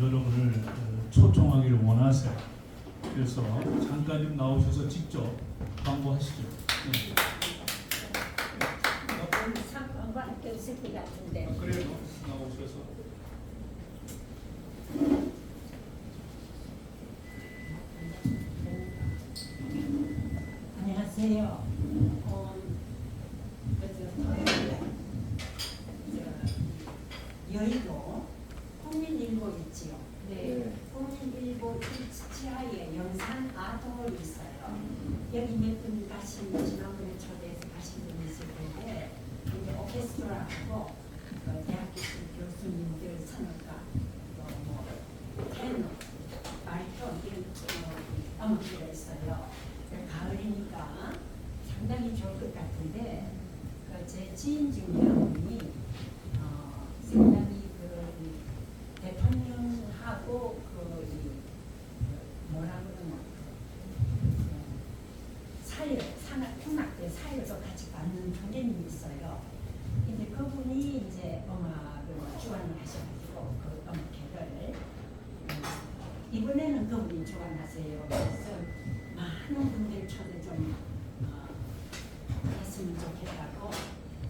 여러분을 초청하기를 원하세요. 그래서 잠깐 좀 나오셔서 직접 광고하시죠. 네. 상관과 함께 있을 것 같은데. 그래요. 나오셔서. 안녕하세요. 여의도 국민일보 있지요. 네. 국민일보 지하에 영산 아동홀이 있어요. 여기 몇 분 가신 지난번에 초대해서 가신 분이 있을 텐데 이제 오케스트라하고 대학교 교수님들 선언가 또뭐 테너, 바리톤 이런 음악회가 있어요. 가을이니까 상당히 좋을 것 같은데 제 지인 중에 한 분이 상당히 대통령하고 뭐라 그러나 사회 산악문학대 사회도 같이 받는 교수님이 있어요. 근데 그분이 이제 음악을 주관을 하셔가지고 그 음악회를 이번에는 그분이 주관하세요. 그래서 많은 분들 초대 좀 했으면 좋겠다고.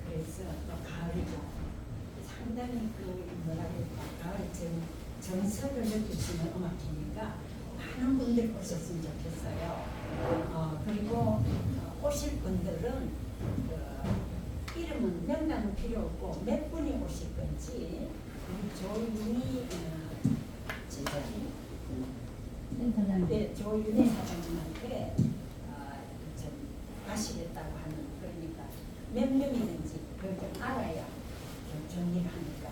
그래서 또 가을이고 상당히 뭐라 그럴까 가을 정서를 느끼시는 음악회니까 많은 분들 오셨으면 좋겠어요. 그리고 오실 분들은 이름은 명단은 필요 없고 몇 분이 오실 건지 우리 조윤희 네, 조윤희 사장님한테 좀 가시겠다고 하는 그러니까 몇 명이든지 그걸 좀 알아야 좀 정리를 하니까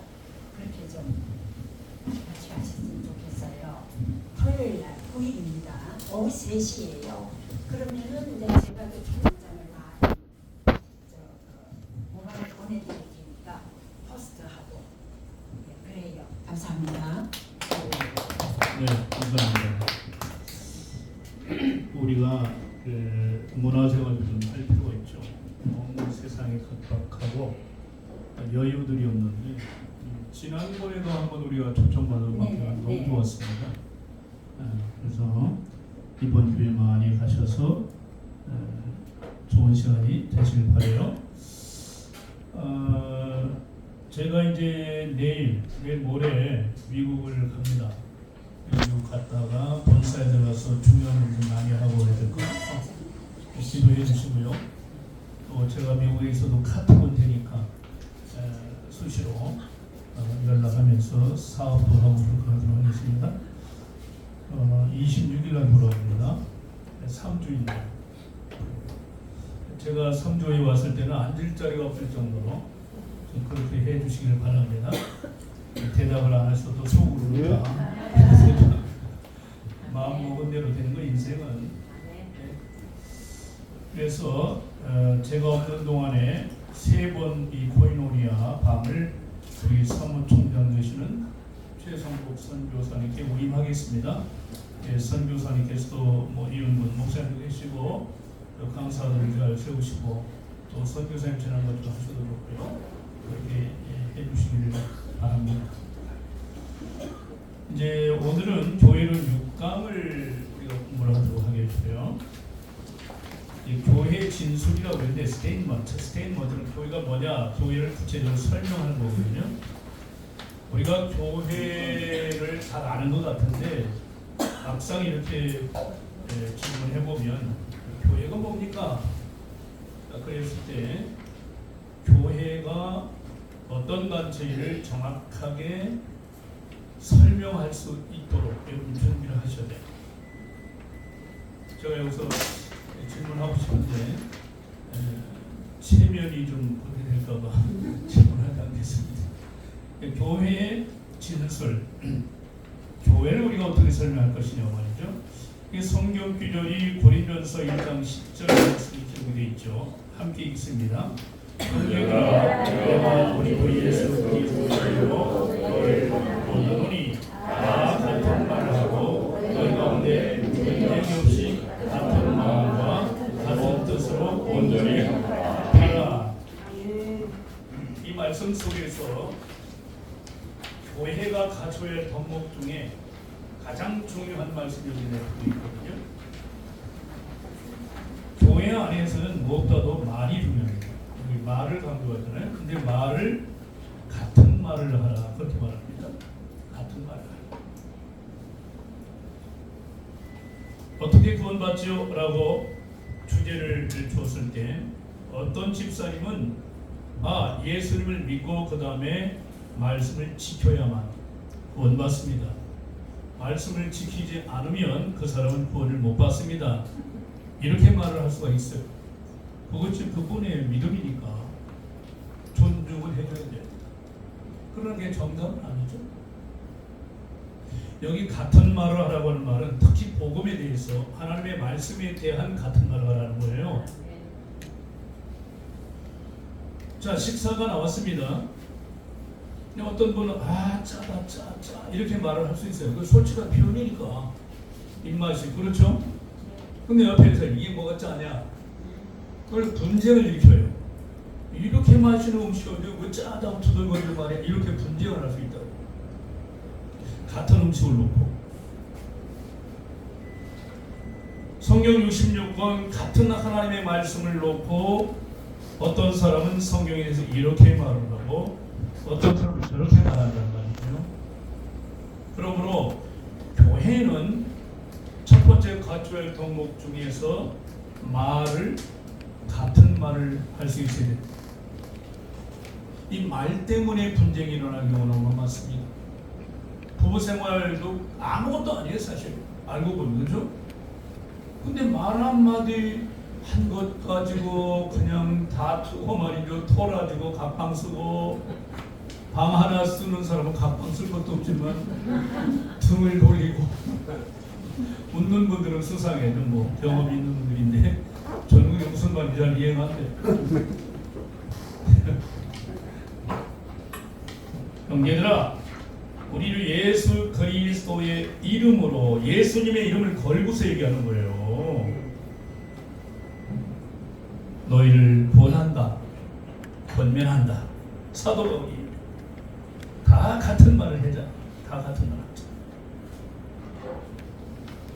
그렇게 좀 같이 하셨으면 좋겠어요. 토요일 날 9일입니다. 오후 3시예요. 그러면은 이제 제가 그 초청장을 다 모바일 보내드릴 테니까 포스트하고 그래요. 감사합니다. 네, 감사합니다. 우리가 문화생활을 좀 할 필요가 있죠. 너무 세상이 각박하고 여유들이 없는데 지난번에도 한번 우리가 초청받은 음악회가 너무 좋았습니다. 그래서 이번 주에 많이 가셔서 좋은 시간이 되실 바래요. 제가 이제 내일 모레 미국을 갑니다. 미국 갔다가 본사에 들어가서 중요한 일을 많이 하고 해야 될 것 같아서 기도해 주시고요. 또 제가 미국에 있어도 카톡은 되니까 수시로 연락하면서 사업도 하고 그렇게 하겠습니다. 26일 날 돌아옵니다. 3주인데 제가 3주에 왔을 때는 앉을 자리가 없을 정도로 좀 그렇게 해 주시길 바랍니다. 대답을 안 하셔도 속으로 다 마음 먹은 대로 되는 거 인생은. 그래서 제가 없는 동안에 3번 이 코이노니아 밤을 우리 사무총장 되시는 최성복 선교사님께 위임하겠습니다. 선교사님께서도 뭐 이은근 목사님도 계시고 강사들을 잘 세우시고 또 선교사님 지난 것도 하셔도 좋고요. 그렇게 해주시기를 바랍니다. 이제 오늘은 교회는 6강을 우리가 공부를 하도록 하겠고요. 교회 진술이라고 하는데 스테인먼트는 교회가 뭐냐, 교회를 구체적으로 설명하는 거거든요. 우리가 교회를 잘 아는 것 같은데 막상 이렇게 질문해 보면 교회가 뭡니까? 그랬을 때 교회가 어떤 단체를 정확하게 설명할 수 있도록 여러분 준비를 하셔야 돼요. 제가 여기서 질문하고 싶은데 체면이 좀 그렇게 될까봐 질문하지 않겠습니다. 교회의 진술, 교회를 우리가 어떻게 설명할 것이냐 말이죠. 이 성경 구절이 고린도전서 1장 10절 말씀이 기록되어 있죠. 함께 읽습니다. 내가 우리 주 예수 그리스도로 너를 보노니 다 같은 말을 하고 너희 가운데 분쟁이 없이 같은 마음과 같은 뜻으로 온전히 하라. 이 말씀 속에서 교회가 모세와 가초의 덕목 중에 가장 중요한 말씀이 여기 내포되어 있거든요. 교회 안에서는 무엇보다도 말이 중요합니다. 여기 말을 강조하잖아요. 근데 말을 같은 말을 하라 그렇게 말합니다. 같은 말을 하라. 어떻게 구원받지요? 라고 주제를 주었을 때 어떤 집사님은 예수님을 믿고 그 다음에 말씀을 지켜야만 구원받습니다. 말씀을 지키지 않으면 그 사람은 구원을 못 받습니다. 이렇게 말을 할 수가 있어요. 그것이 그분의 믿음이니까 존중을 해줘야 돼요. 그러는 게 정답은 아니죠. 여기 같은 말을 하라고 하는 말은 특히 복음에 대해서 하나님의 말씀에 대한 같은 말을 하라는 거예요. 자, 식사가 나왔습니다. 근데 어떤 분은 짜다 짜 이렇게 말을 할 수 있어요. 그 솔직한 표현이니까 입맛이 그렇죠. 근데 옆에서 이게 뭐가 짜냐? 그걸 분쟁을 일으켜요. 이렇게 마시는 음식을 왜 짜다고 투덜거리는 말이야? 이렇게 분쟁을 할 수 있다고. 같은 음식을 놓고 성경 66권 같은 하나님의 말씀을 놓고 어떤 사람은 성경에 대해서 이렇게 말을 하고 어떤 사람은 저렇게 말한다는 말이에요. 그러므로 교회는 첫 번째 가초의 덕목 중에서 말을 같은 말을 할 수 있어야 됩니다. 이 말 때문에 분쟁이 일어나는 경우는 너무 많습니다. 부부 생활도 아무것도 아니에요, 사실. 알고 보면, 그죠? 근데 말 한마디 한 것 가지고 그냥 다투고 말이죠. 토라지고 각방 쓰고 방 하나 쓰는 사람은 각방 쓸 것도 없지만 등을 돌리고 웃는 분들은 수상해. 뭐 경험이 있는 분들인데 저는 그게 무슨 말인지 잘 이해가 안 돼. 형제들아, 우리를 예수 그리스도의 이름으로 예수님의 이름을 걸고서 얘기하는 거예요. 너희를 구원한다, 권면한다. 사도 바울이 다 같은 말을 하자. 다 같은 말을 하자.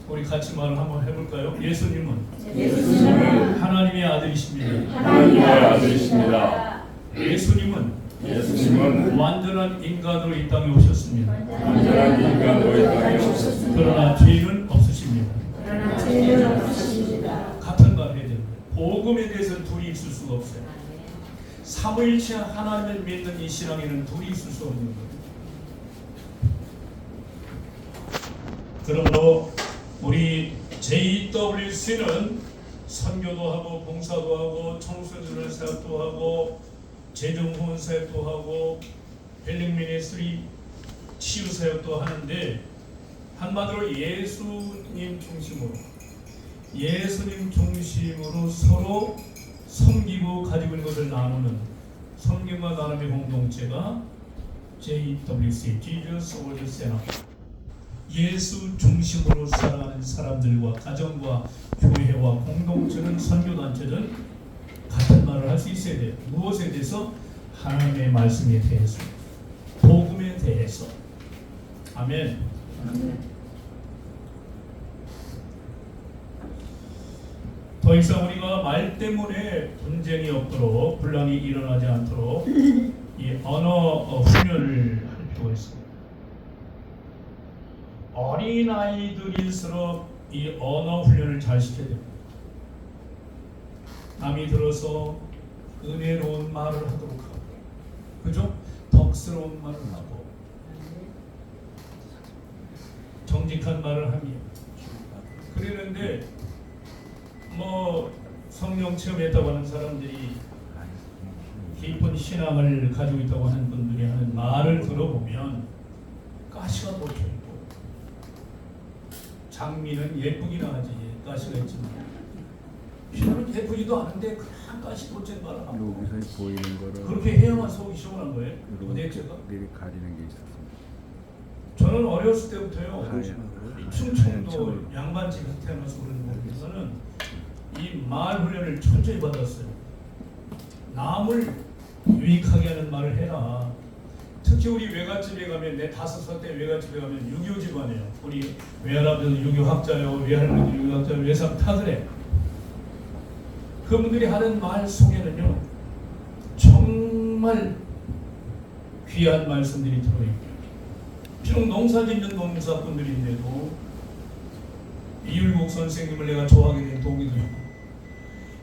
우리 같이 말을 한번 해볼까요? 예수님은 하나님의 아들이십니다. 하나님의 아들이십니다. 예수님은 완전한 인간으로 이 땅에 오셨습니다. 완전한 인간으로 이 땅에 오셨습니다. 그러나 죄는 없으십니다. 없으십니다. 같은 말 해야 됩니다. 복음에 대해서는 둘이 있을 수가 없어요. 삼위일체 하나님을 믿는 이 신앙에는 둘이 있을 수 없는 거예요. 그러므로 우리 JWC는 선교도 하고 봉사도 하고 청소년 사역도 하고 재정후원 사역도 하고 힐링 미니스트리 치유 사역도 하는데 한마디로 예수님 중심으로 서로 섬기고 가지고 있는 것을 나누는 섬김과 나눔의 공동체가 JWC Jesus World Center. 예수 중심으로 살아가는 사람들과 가정과 교회와 공동체는 선교단체는 같은 말을 할 수 있어야 돼요. 무엇에 대해서? 하나님의 말씀에 대해서, 복음에 대해서. 아멘. 더 이상 우리가 말 때문에 분쟁이 없도록 분란이 일어나지 않도록 이 언어 훈련을 할 필요가 있습니다. 어린아이들일수록 이 언어 훈련을 잘 시켜야 됩니다. 남이 들어서 은혜로운 말을 하도록 하고, 그죠? 덕스러운 말을 하고, 정직한 말을 하며 그러는데 뭐 성령 체험했다고 하는 사람들이 깊은 신앙을 가지고 있다고 하는 분들이 하는 말을 들어보면 가시가 꽂혀있고 장미는 예쁘긴 하지 가시가 있지만 별로 예쁘지도 않은데 그냥 가시 꽂힌 말을 하고 여기서 보이는 거를 그렇게 해야만 속이 시원한 거예요. 도대체가 미리 가리는 게 있었습니다. 저는 어렸을 때부터요 충청도 하얀 양반집 태어나서 그런 곳에서는 이 말 훈련을 철저히 받았어요. 남을 유익하게 하는 말을 해라. 특히 우리 외갓집에 가면 내 5살 때 외갓집에 가면 6.25 집안이에요. 우리 외할아버지는 6.25 학자요, 외할머니도 6.25 학자요, 외삼 다 그래. 그분들이 하는 말 속에는요 정말 귀한 말씀들이 들어있고요. 비록 농사짓는 농사꾼들인데도 이율곡 선생님을 내가 좋아하게 된 동기도 있고,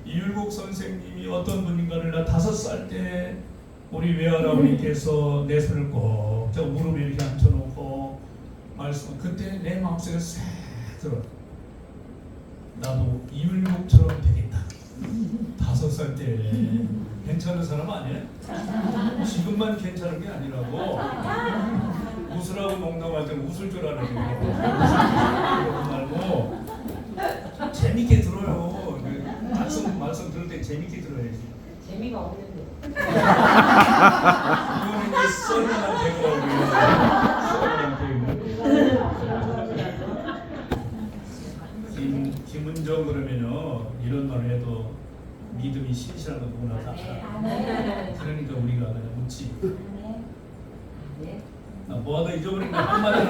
이율곡 선생님이 어떤 분인가를 나 5살 때 우리 외할아버님께서 내 손을 꼭 저 무릎에 이렇게 앉혀놓고 말씀, 그때 내 마음속에 싹 들어. 나도 이율곡처럼 되겠다. 5살 때 괜찮은 사람 아니야? 지금만 괜찮은 게 아니라고. 웃으라고 농담할 때 웃을 줄 알아요. 그러지 말고 재밌게 들어요. 말씀 들을 때 재밌게 들어야지. 재미가 없는데. 이거는 이제 썰만 되고 김은정 그러면요 이런 말을 해도 믿음이 신실한 거 누구나 다 알아. 그러니까 우리가 그냥 묻지. 뭐하다 잊어버린 거 한마디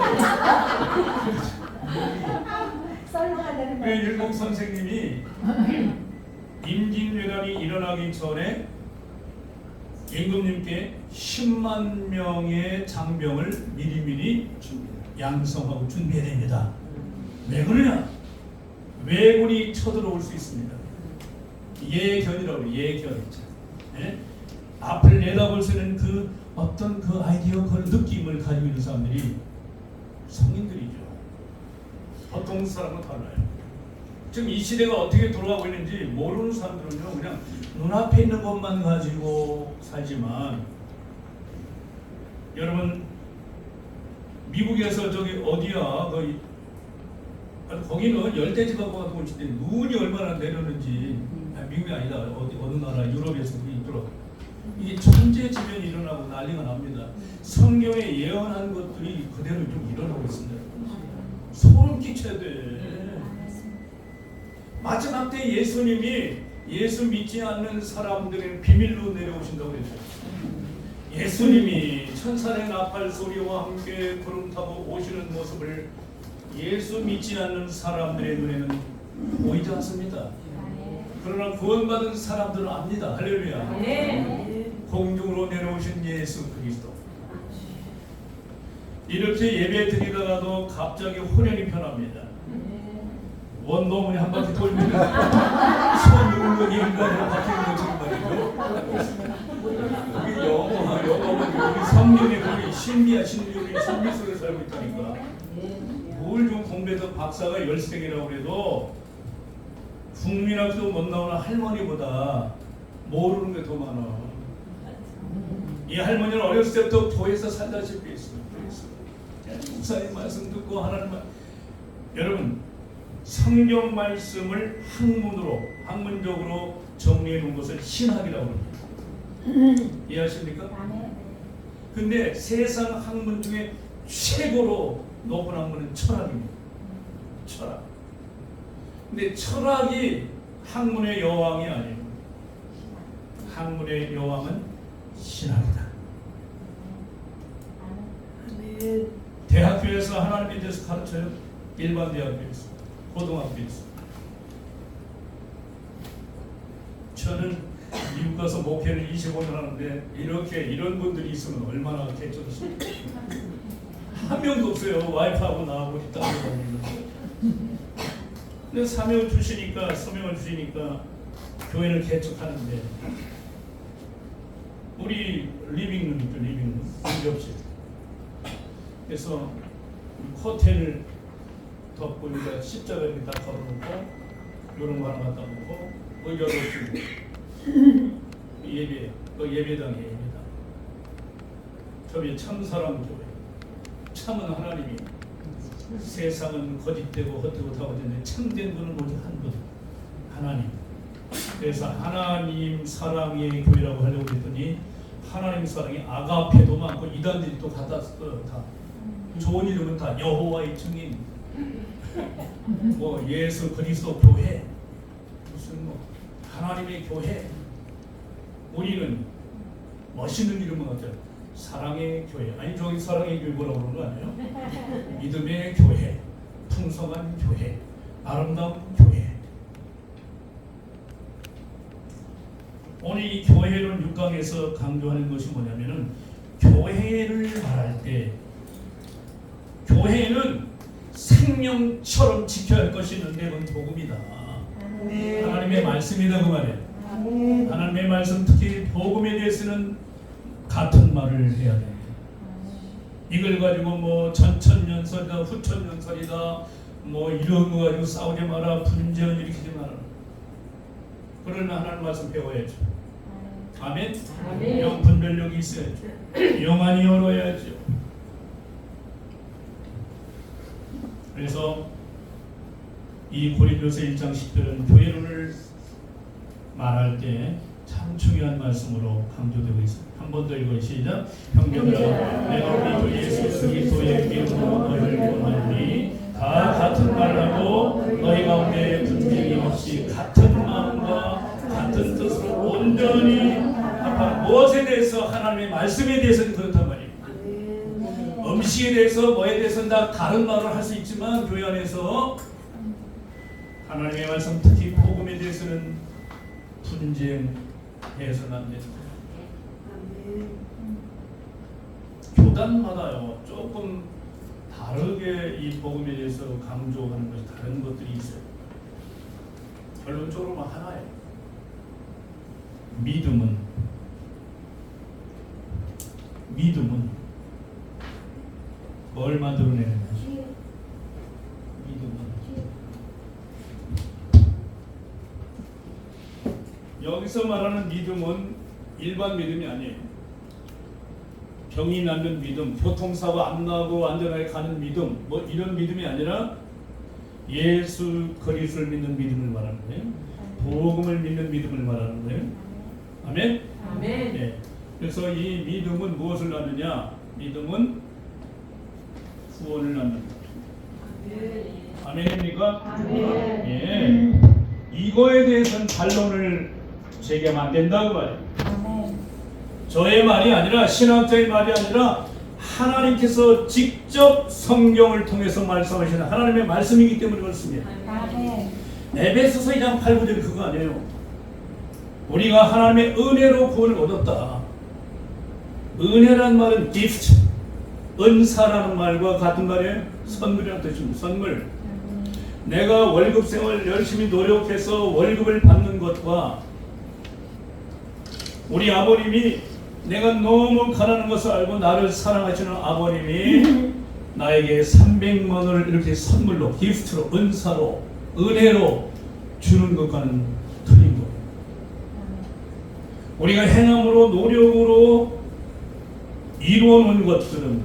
썰렁하다는 왜 율곡 선생님이 임진왜란이 일어나기 전에 임금님께 10만 명의 장병을 미리미리 양성하고 준비해야 됩니다. 왜 그러냐? 왜군이 쳐들어올 수 있습니다. 예견이라고 해요. 예견. 예? 앞을 내다볼 수 있는 그 어떤 그 아이디어, 그 느낌을 가지고 있는 사람들이 성인들이죠. 보통 사람은 달라요. 지금 이 시대가 어떻게 돌아가고 있는지 모르는 사람들은요 그냥 눈앞에 있는 것만 가지고 살지만, 여러분 미국에서 저기 어디야 거기는 열대지방과 같은 곳인데 눈이 얼마나 내렸는지, 미국이 아니다 어느 나라 유럽에서 있더라. 이게 천재지변이 일어나고 난리가 납니다. 성경에 예언한 것들이 그대로 좀 일어나고 있습니다. 소름 끼쳐야 돼. 마지막 때 예수님이 예수 믿지 않는 사람들은 비밀로 내려오신다고 그랬어요. 예수님이 천사의 나팔 소리와 함께 구름 타고 오시는 모습을 예수 믿지 않는 사람들의 눈에는 보이지 않습니다. 그러나 구원받은 사람들은 압니다. 할렐루야. 공중으로 내려오신 예수 그리스도. 이렇게 예배 드리다가도 갑자기 호련이 편합니다. 원동문이 한 바퀴 돌면 손 누르는 인간으로 바뀌는 것처럼 말이죠. 우리 영어는 우리 성경의 우리 신비야 우리 신비 속에 살고 있다니까. 뭘 좀 공부해서 박사가 13개라고 해도 국민학교 못 나오는 할머니보다 모르는 게 더 많아. 이 할머니는 어렸을 때부터 교회에서 살다시피 했어요. 목사님 말씀 듣고 하나님 말. 여러분 성경 말씀을 학문적으로 정리해 놓은 것을 신학이라고 합니다. 이해하십니까? 근데 세상 학문 중에 최고로 높은 학문은 철학입니다. 철학. 근데 철학이 학문의 여왕이 아니에요. 학문의 여왕은 신학이다. 대학교에서 하나님에 대해서 가르쳐요. 일반 대학교에서, 고등학교에서. 저는 미국 가서 목회를 25년 하는데 이런 분들이 있으면 얼마나 개쩔었습니까? 한 명도 없어요. 와이프하고 나하고 있다고 하는데. 근데 서명을 주시니까 교회를 개척하는데 우리 리빙룸 있죠. 리빙룸 응접실. 그래서 커튼을 덮고 여기다 십자가 이렇게 딱 걸어놓고 이런 거 하나 갖다 놓고 의자로 주고 예배, 예배당이에요. 예배당. 저기 참사랑 교회. 참은 하나님이, 세상은 거짓되고 헛되고 다 거짓인데 참된 분은 오직 한 분, 하나님. 그래서 하나님 사랑의 교회라고 하려고 했더니 하나님 사랑이 아가페도 많고 이단들이 또 갖다 써요. 다 좋은 이름은 다 여호와의 증인, 뭐 예수 그리스도 교회, 무슨 뭐 하나님의 교회. 우리는 멋있는 이름은 어때요? 사랑의 교회. 아니 저기 사랑의 교회 뭐라고 그러는 거 아니에요? 믿음의 교회, 풍성한 교회, 아름다운 교회. 오늘 이 교회를 6강에서 강조하는 것이 뭐냐면은 교회를 말할 때 교회는 생명처럼 지켜야 할 것이 있는데 그건 복음이다. 하나님의 말씀이다 그 말이에요. 하나님의 말씀 특히 복음에 대해서는 같은 말을 해야 돼요. 이걸 가지고 뭐 전천년설이다 후천년설이다 뭐 이런 거 가지고 싸우지 마라 분쟁 일으키지 마라. 그러나 하나님 말씀 배워야죠. 아멘. 영 분별력이 있어야죠. 영안이 열어야죠. 그래서 이 고린도서 1장 10절은 교회론을 말할 때 참 중요한 말씀으로 강조되고 있습니다. 한 번 더 읽어요. 시작. 형제들아 내가 우리 주 예수 그리스도의 이름으로 너희를 권하노니 다 같은 말을 하고 너희 가운데 분쟁이 없이 같은 마음과 같은 뜻으로 온전히 합한 무엇에 대해서 하나님의 말씀에 대해서는 그렇단 말이에요. 음식에 대해서 뭐에 대해서는 다 다른 말을 할 수 있지만 교회 안에서 하나님의 말씀 특히 복음에 대해서는 분쟁해서는 안 된다. 교단마다요 조금 다르게 이 복음에 대해서 강조하는 것이 다른 것들이 있어요. 결론적으로 하나예요. 믿음은 뭘 만들어내느냐? 믿음은 여기서 말하는 믿음은 일반 믿음이 아니에요. 병이 낫는 믿음, 교통사고 안 나고 안전하게 가는 믿음, 뭐 이런 믿음이 아니라 예수 그리스도를 믿는 믿음을 말하는 거예요. 복음을 믿는 믿음을 말하는 거예요. 아멘. 아멘. 네. 그래서 이 믿음은 무엇을 낳느냐? 믿음은 구원을 낳는다. 아멘입니까? 아멘. 예. 이거에 대해서는 반론을 제기하면 안 된다고 말이에요. 저의 말이 아니라 신학자의 말이 아니라 하나님께서 직접 성경을 통해서 말씀하시는 하나님의 말씀이기 때문에 그렇습니다. 에베소서 2장 8, 9절 그거 아니에요. 우리가 하나님의 은혜로 구원을 얻었다. 은혜란 말은 gift, 은사라는 말과 같은 말이에요. 선물이라는 뜻입니다. 선물. 내가 월급 생활 열심히 노력해서 월급을 받는 것과 우리 아버님이 내가 너무 가난한 것을 알고 나를 사랑하시는 아버님이 나에게 300만 원을 이렇게 선물로, 기프트로, 은사로, 은혜로 주는 것과는 틀린 것. 우리가 행함으로, 노력으로 이루어놓은 것들은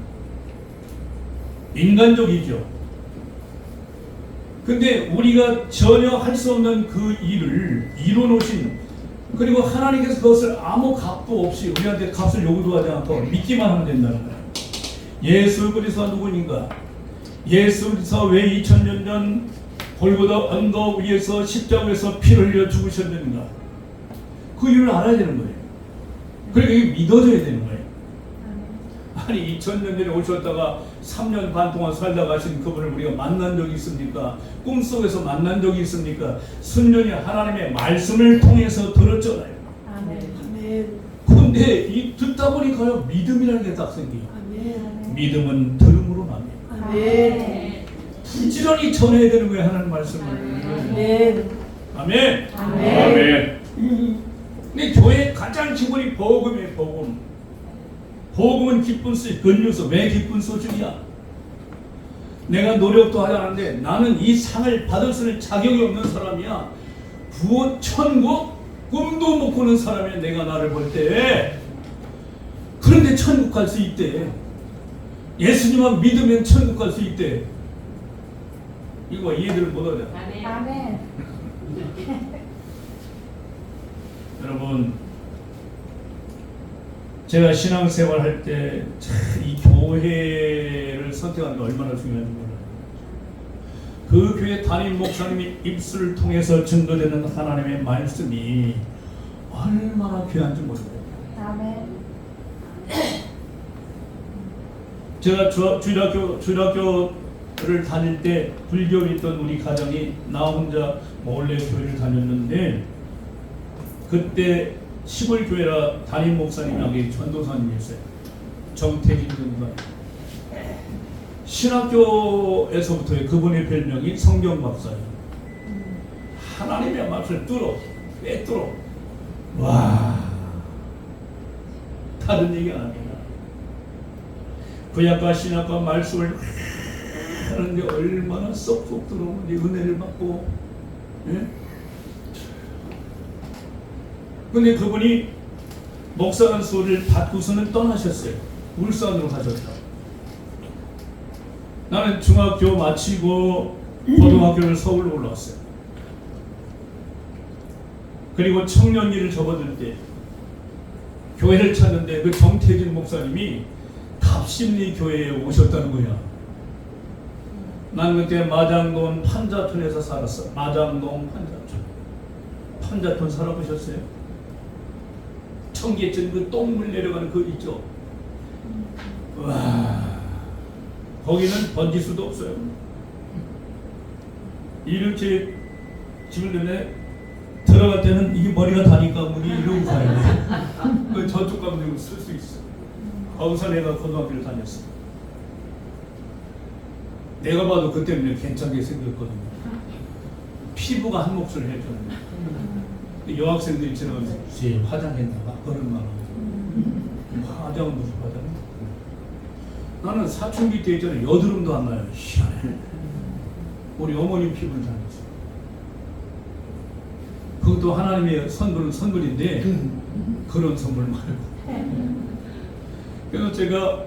인간적이죠. 근데 우리가 전혀 할 수 없는 그 일을 이루어놓으신, 그리고 하나님께서 그것을 아무 값도 없이 우리한테 값을 요구도 하지 않고 믿기만 하면 된다는 거예요. 예수 그리스도가 누구인가? 예수 그리스도가 왜 2000년 전 골고다 언덕 위에서 십자가에서 피를 흘려 죽으셨는가? 그 이유를 알아야 되는 거예요. 그러니까 이게 믿어져야 되는 거예요. 아니 2000년 전에 오셨다가 3년 반 동안 살다 가신 그분을 우리가 만난 적이 있습니까? 꿈속에서 만난 적이 있습니까? 순전히 하나님의 말씀을 통해서 들었잖아요. 그런데 이 듣다 보니까요 믿음이라는 게 딱 생겨요. 믿음은 들음으로 납니다. 부지런히 전해야 되는 거예요 하나님 말씀을. 아멘. 아멘. 근데 교회의 가장 기본이 복음이에요. 복음. 복음은 기쁜 소식, 굿뉴스. 왜 기쁜 소식이야? 내가 노력도 하지 않았는데 나는 이 상을 받을 수 있는 자격이 없는 사람이야. 구원, 천국 꿈도 못 꾸는 사람이야. 내가 나를 볼 때. 그런데 천국 갈 수 있대. 예수님만 믿으면 천국 갈 수 있대. 이거 이해를 못하잖아. 아멘. 여러분, 제가 신앙생활 할 때 이 교회를 선택하는 게 얼마나 중요한지 몰라요. 그 교회 담임 목사님이 입술을 통해서 증거되는 하나님의 말씀이 얼마나 귀한지 몰라요. 제가 주일학교를 다닐 때 불교를 있던 우리 가정이 나 혼자 몰래 교회를 다녔는데 그때 시골 교회라 담임 목사님이 전도사님이었어요. 정태진 전도사님. 신학교에서부터 그분의 별명이 성경 박사예요. 하나님의 말씀을 꿰뚫어. 와, 다른 얘기 안 합니다. 구약과 신약과 말씀을 하는데 얼마나 쏙쏙 들어오는데 은혜를 받고, 예? 근데 그분이 목사관 수를 받고서는 떠나셨어요. 울산으로 가셨다. 나는 중학교 마치고 고등학교를 서울로 올라왔어요. 그리고 청년기를 접어들 때 교회를 찾는데 그 정태진 목사님이 갑심리 교회에 오셨다는 거야. 나는 그때 마장동 판자촌에서 살았어. 마장동 판자촌 살아보셨어요? 청계천 그 똥물 내려가는 그 있죠. 와, 거기는 번질 수도 없어요. 이렇게 집을 내내 들어갈 때는 이게 머리가 다니까 문이 이러고 가야 돼. 그 저쪽 가면 쓸 수 있어. 거기서 내가 고등학교를 다녔어. 내가 봐도 그때는 괜찮게 생겼거든요. 피부가 한 몫을 해줬는데 여학생들이 지나가면서 쟤 화장했나봐 그런 말 하고 화장은 무슨 화장? 나는 사춘기 때 있잖아요. 여드름도 안 나요. 희한해. 우리 어머님 피부를 다녔어. 그것도 하나님의 선물인데 그런 선물 말고. 그래서 제가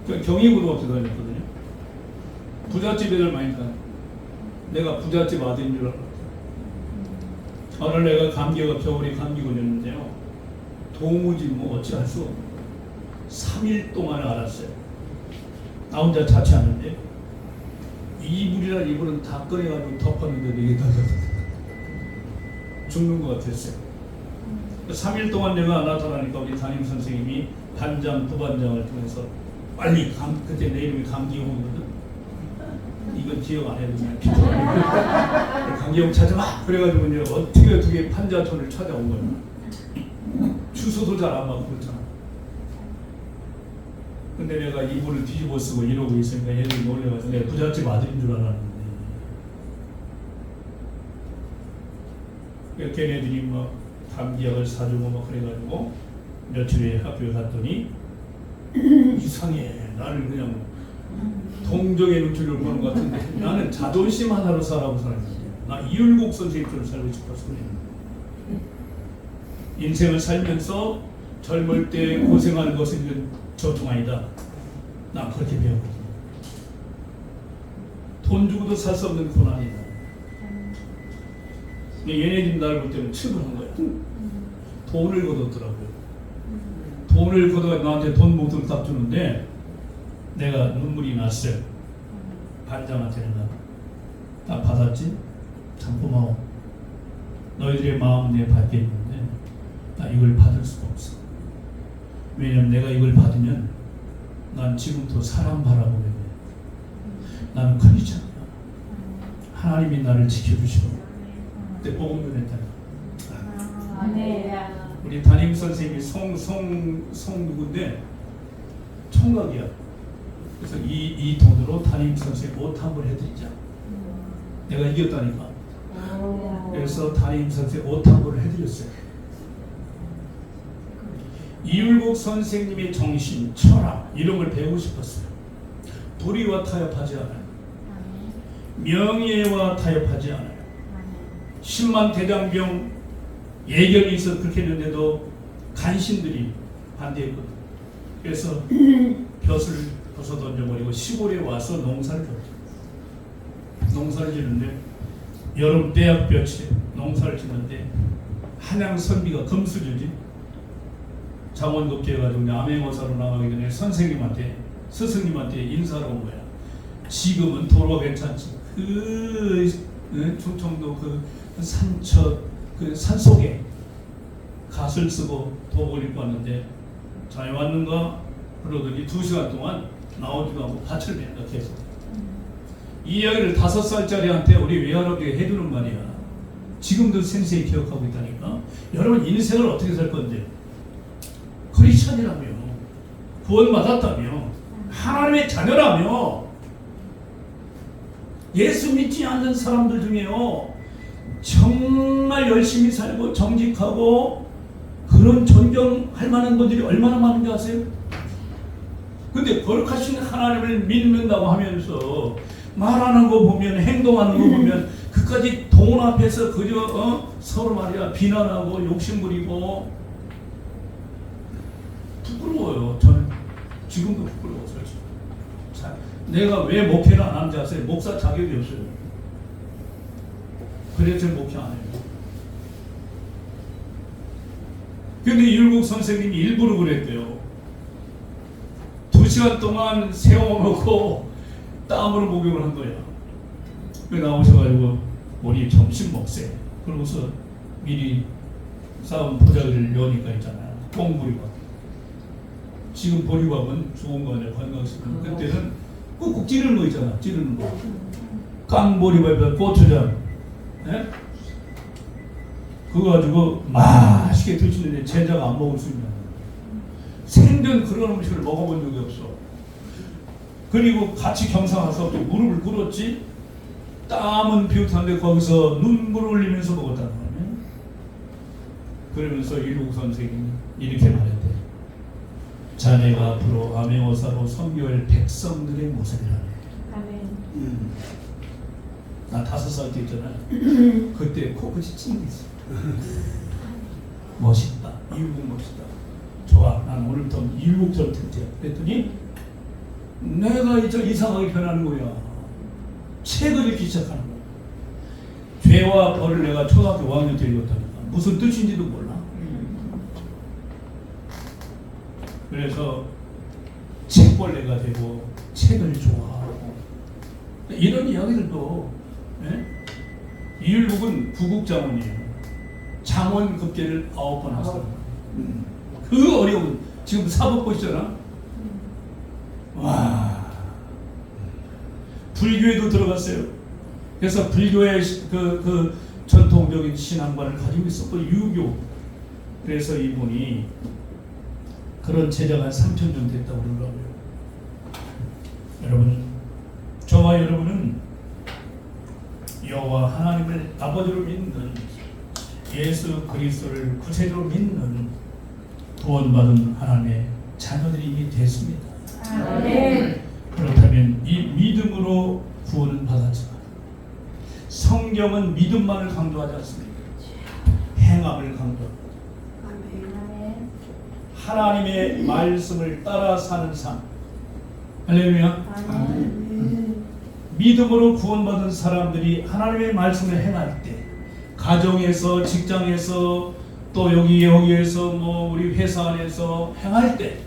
경희고등학교 다녔거든요. 부잣집 애들 많이 다녀. 내가 부잣집 아들인 줄 알았어. 어느 내가 겨울에 감기 걸렸는데요. 도무지 어찌할 수 없어. 3일 동안 알았어요. 나 혼자 자취하는데 이불이랑 이불은 다 꺼내가지고 덮었는데 이게 다 죽는 것 같았어요. 3일 동안 내가 안 나타나니까 우리 담임 선생님이 반장, 부반장을 통해서 빨리 그때 내 이름이 감기용이거든. 이건 기억 안 해도 그냥 피터. 감기용 찾아와. 그래가지고 이제 어떻게 판자촌을 찾아온 거야. 주소도 잘 안 맞고 그렇잖아. 근데 내가 이불을 뒤집어 쓰고 이러고 있으니까 얘들이 놀래가지고 내가 부잣집 아들인 줄 알았는데 걔네들이 막 감기약을 사주고 막 그래가지고 며칠 후에 학교에 갔더니 이상해. 나를 그냥 동정의 눈초리를 보는 것 같은데 나는 자존심 하나로 살아고 살았는데 나 이율곡 선생님처럼 살고 싶었어. 인생을 살면서 젊을 때 고생하는 것은 저통 아니다. 나 그렇게 배웠거든. 돈 주고도 살 수 없는 고난이다. 얘네들이 나를 볼 때는 친구한 거야. 돈을 걷었더라고요. 돈을 걷어가 나한테 돈 몽둥을 딱 주는데 내가 눈물이 났어요. 반장한테는 나 받았지? 참 고마워. 너희들의 마음 내 받겠는데 나 이걸 받을 수가 없어. 왜냐면 내가 이걸 받으면 난 지금부터 사람 바라보게 돼. 나는 크리스찬이야. 하나님이 나를 지켜주시고 그때 복음 전했잖아. 우리 담임 선생님이 송 누군데 총각이야. 그래서 이 돈으로 담임 선생님 옷 한 벌 해드리자. 내가 이겼다니까. 그래서 담임 선생님 옷 한 벌을 해드렸어요. 이율곡 선생님의 정신, 철학 이런 걸 배우고 싶었어요. 도리와 타협하지 않아요. 명예와 타협하지 않아요. 10만 대장병 예견이 있어 그렇게 했는데도 간신들이 반대했거든요. 그래서 벼슬 벗어 던져버리고 시골에 와서 농사를 짓는데 여름 빼약볕에 농사를 짓는데 한양 선비가 금수저지 장원급제 해가지고 암행어사로 나가기 전에 스승님한테 인사를 온 거야. 지금은 도로가 괜찮지. 충청도 산속에 갓을 쓰고 도복을 입고 왔는데 잘 왔는가? 그러더니 2시간 동안 나오지도 않고 밭을 맨다 계속. 이 이야기를 5살짜리한테 우리 외할아버지가 해주는 말이야. 지금도 생생히 기억하고 있다니까. 여러분 인생을 어떻게 살 건데? 크리스찬이라며, 구원받았다며, 하나님의 자녀라며, 예수 믿지 않는 사람들 중에요 정말 열심히 살고 정직하고 그런 존경할 만한 분들이 얼마나 많은지 아세요? 근데 거룩하신 하나님을 믿는다고 하면서 말하는 거 보면, 행동하는 거 보면 그까지 돈 앞에서 그저 서로 말이야 비난하고 욕심부리고 부끄러워요. 저는 지금도 부끄러워요. 솔직히. 내가 왜 목회를 안 하는지 아세요? 목사 자격이 없어요. 그래서 목회 안 해요. 근데 율국 선생님이 일부러 그랬대요. 2시간 동안 세워놓고 땀으로 목욕을 한 거야. 그 나오셔가지고 우리 점심 먹세. 그러고서 미리 싸운 보자기를 여니까 있잖아요. 꽁보리밥. 지금 보리밥은 좋은 거 아니야. 건강식품. 그때는 꾹꾹 찌르는 거 있잖아. 찌르는 거. 깡보리밥에 고추장. 네? 그거 가지고 맛있게 드시는데 제자가 안 먹을 수 있냐. 생전 그런 음식을 먹어본 적이 없어. 그리고 같이 경상와서 또 무릎을 꿇었지. 땀은 비웃었는데 거기서 눈물을 흘리면서 먹었다는 거네. 그러면서 일국 선생님이 이렇게 말했대. 자네가 앞으로 암행어사로 섬겨할 백성들의 모습이라네. 아멘. 나 5살 때 있잖아요. 그때 코끝이 찡했어. 멋있다. 일국 멋있다. 좋아. 난 오늘부터 일국처럼 택해. 그랬더니 내가 이제 이상하게 변하는 거야. 책을 읽기 시작하는 거야. 죄와 벌을 내가 초등학교 5학년 때 읽었다니까. 무슨 뜻인지도 몰라. 그래서 책벌레가 되고 책을 좋아하고 이런 이야기들도 이율국은 부국장원이에요. 장원 급제를 9번 하셨어요. 그 어려운 지금 사법 보시잖아. 와, 불교에도 들어갔어요. 그래서 불교의 그 전통적인 신앙관을 가지고 있었고 유교. 그래서 이분이 그런 제자가 3,000년 됐다고 그러더라고요. 여러분, 저와 여러분은 여호와 하나님을 아버지로 믿는 예수 그리스도를 구세주로 믿는 구원받은 하나님의 자녀들이 이미 됐습니다. 아멘. 그렇다면 이 믿음으로 구원은 받았지만 성경은 믿음만을 강조하지 않습니다. 행함을 강조합니다. 아멘. 하나님의 말씀을 따라 사는 삶. 할렐루야. 아멘. 믿음으로 구원받은 사람들이 하나님의 말씀을 행할 때, 가정에서, 직장에서, 또 여기에서, 뭐 우리 회사 안에서 행할 때,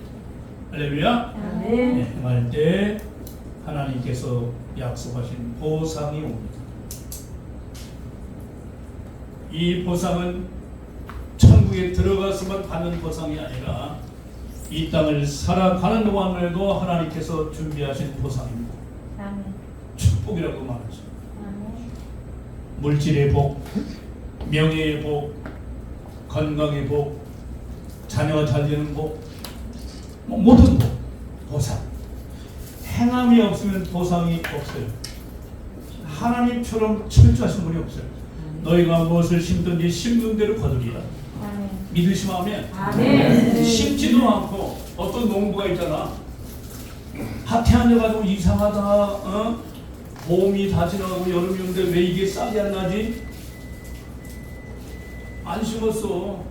할렐루야. 아멘. 행할 때 하나님께서 약속하신 보상이 옵니다. 이 보상은 천국에 들어가서만 받는 보상이 아니라 이 땅을 살아가는 동안에도 하나님께서 준비하신 보상입니다. 아멘. 축복이라고 말하죠. 아멘. 물질의 복, 명예의 복, 건강의 복, 자녀가 잘 되는 복, 모든 복, 보상. 행함이 없으면 보상이 없어요. 하나님처럼 철저하신 분이 없어요. 너희가 무엇을 심든지 심는 대로 거두리라. 아멘. 믿으시면 하면 아멘. 심지도 않고 어떤 농부가 있잖아. 밭에 앉아가지고 이상하다. 봄이 다 지나가고 여름이 오는데 왜 이게 싹이 안 나지? 안 심었어.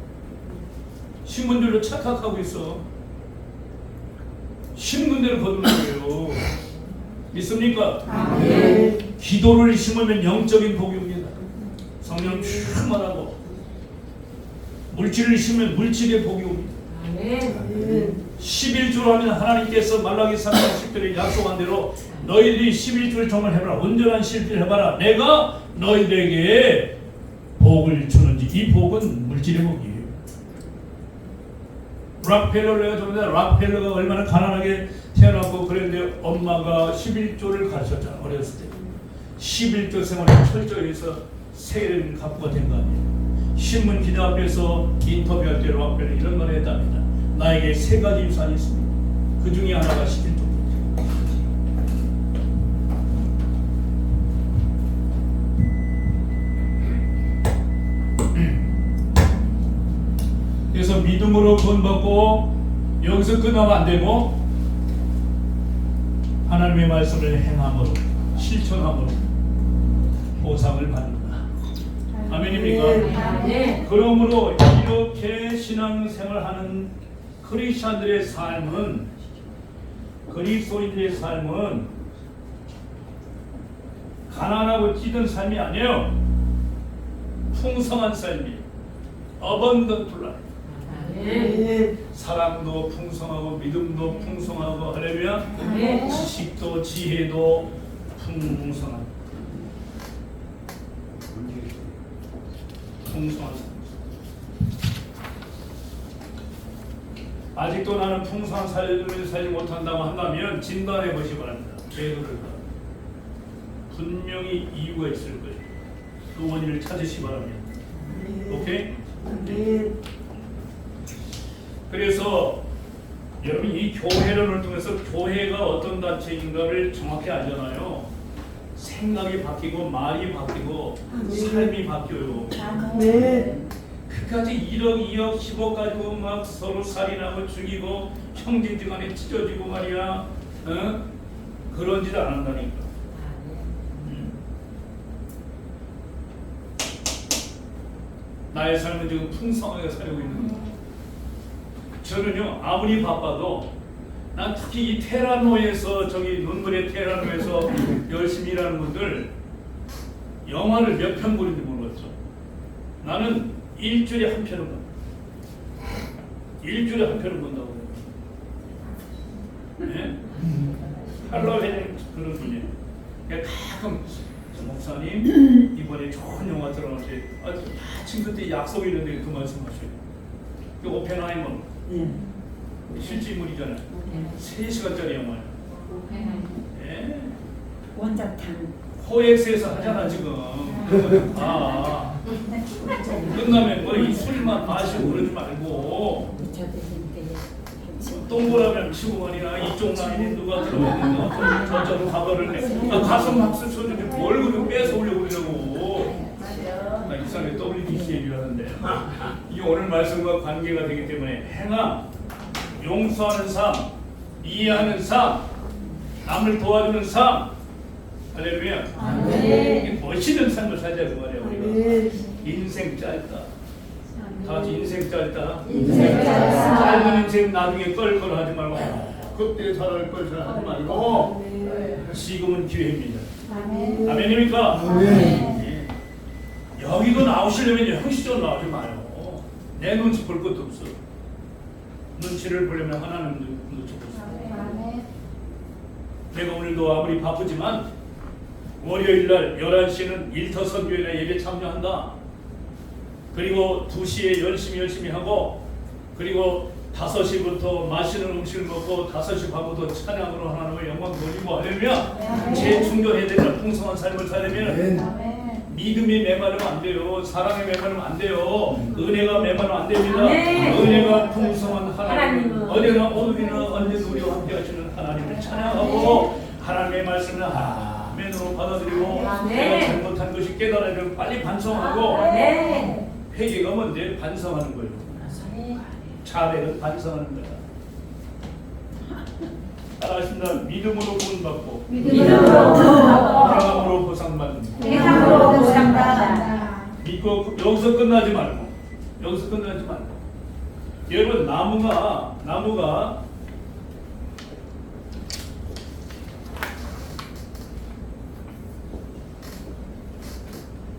심은 줄로 착각하고 있어. 심는 대로 거두는 거예요. 믿습니까? 아멘. 기도를 심으면 영적인 복이 옵니다. 성령 충만하고 물질을 심으면 물질의 복이 옵니다. 아멘. 11주를 하면 하나님께서 말라기 3장 10절에 약속한 대로 너희들이 11주를 정말 해봐라. 온전한 실패를 해봐라. 내가 너희들에게 복을 주는지. 이 복은 물질의 복이에요. 락펠러를 내가 좀 전에 락펠러가 얼마나 가난하게 태어났고 그랬는데 엄마가 11조를 가르쳤잖아. 어렸을 때 11조 생활에 철저히 해서 세계를 갖고가 된 거 아니에요. 신문 기자 앞에서 인터뷰할 때 락펠러 이런 말을 했답니다. 나에게 세 가지 유산이 있습니다. 그 중에 하나가 11조입니다. 그래서 믿음으로 구원받고 여기서 끝나면 안 되고 하나님의 말씀을 행함으로 실천함으로 보상을 받는다. 아멘입니까? 네. 그러므로 이렇게 신앙생활하는 크리스천들의 삶은 그리스도인들의 삶은 가난하고 찌든 삶이 아니에요. 풍성한 삶이에요. abundant life. 사랑도 풍성하고 믿음도 풍성하고 할렐루야. 지식도 지혜도 풍성한 삶. 아직도 나는 풍성한 삶을 살지 못한다고 한다면 진단해 보시기 바랍니다. 계도를 분명히 이유가 있을 거예요. 그 원인을 찾으시기 바랍니다. 오케이? 그래서 여러분 이 교회론을 통해서 교회가 어떤 단체인가를 정확히 알잖아요. 생각이 바뀌고 말이 바뀌고 삶이 바뀌어요. 그까지 1억, 2억, 10억 가지고 막 서로 살인하고 죽이고 형제지간에 찢어지고 말이야. 그런 짓 안 한다니까. 나의 삶은 지금 풍성하게 살고 있는 거예요. 저는요 아무리 바빠도 난 특히 이 테라노에서 저기 눈물의 테라노에서 열심히 일하는 분들 영화를 몇 편 보는지 모르겠죠. 나는 일주일에 한 편은 봐. 일주일에 한 편은 본다고 그래요. 네? 할로윈 그런 분이에요. 가끔 목사님 이번에 좋은 영화 들어갈 때 마침 그때 약속이 있는데 그 말씀하셔요. 그 오펜하이머 실제 인물이잖아요. 3시간짜리 영화예요. 네. 원자탄. 코엑스에서 하잖아 지금. 끝나면 뭐 이 술만 마시고 그러지 말고 동그라면 치고 말이야 이쪽 라인에 누가 들어오는데 저쪽으로 가버를 해. 가슴 박수 쳐주는데 뭘 그렇게 뺏어오려고 그러냐고. 나 이상하게 WBC 얘기를 하는데 이게 오늘 말씀과 관계가 되기 때문에 행함, 용서하는 삶, 이해하는 삶, 남을 도와주는 삶. 할렐루야. 이게 멋있는 삶을 살자고 말이야 우리가. 인생 짧다. 다 같이 인생 짧다. 짧은 인생 나중에 껄껄하지 말고 그때 살아갈 걸 생각하지 말고 지금은 기회입니다. 아멘입니까? 네. 여기도 나오시려면 형식적으로 나오지 마요. 내 눈치 볼 것도 없어. 눈치를 보려면 하나님 눈치 보세요. 내가 오늘도 아무리 바쁘지만 월요일날 11시는 일터 선교회나 예배 참여한다. 그리고 2시에 열심히 하고 그리고 5시부터 맛있는 음식을 먹고 5시 반부터 찬양으로 하나님의 영광 돌리고 하려면 재충전해야 된다. 풍성한 삶을 살려면 믿음이 메마르면 안 돼요. 사랑이 메마르면 안 돼요. 은혜가 메마르면 안 됩니다. 은혜가 풍성한 하나님 어디나 오늘이나 언제도 우리와 함께 하시는 하나님을 찬양하고 하나님의 말씀을 아멘으로 받아들이고 내가 잘못한 것이 깨달아지면 빨리 반성하고 회개가 뭔데? 반성하는 거예요. 자백은 반성하는 거야. 따라하십니다. 믿음으로 구원받고 행함으로 보상받는 믿고 여기서 끝나지 말고 여러분 나무가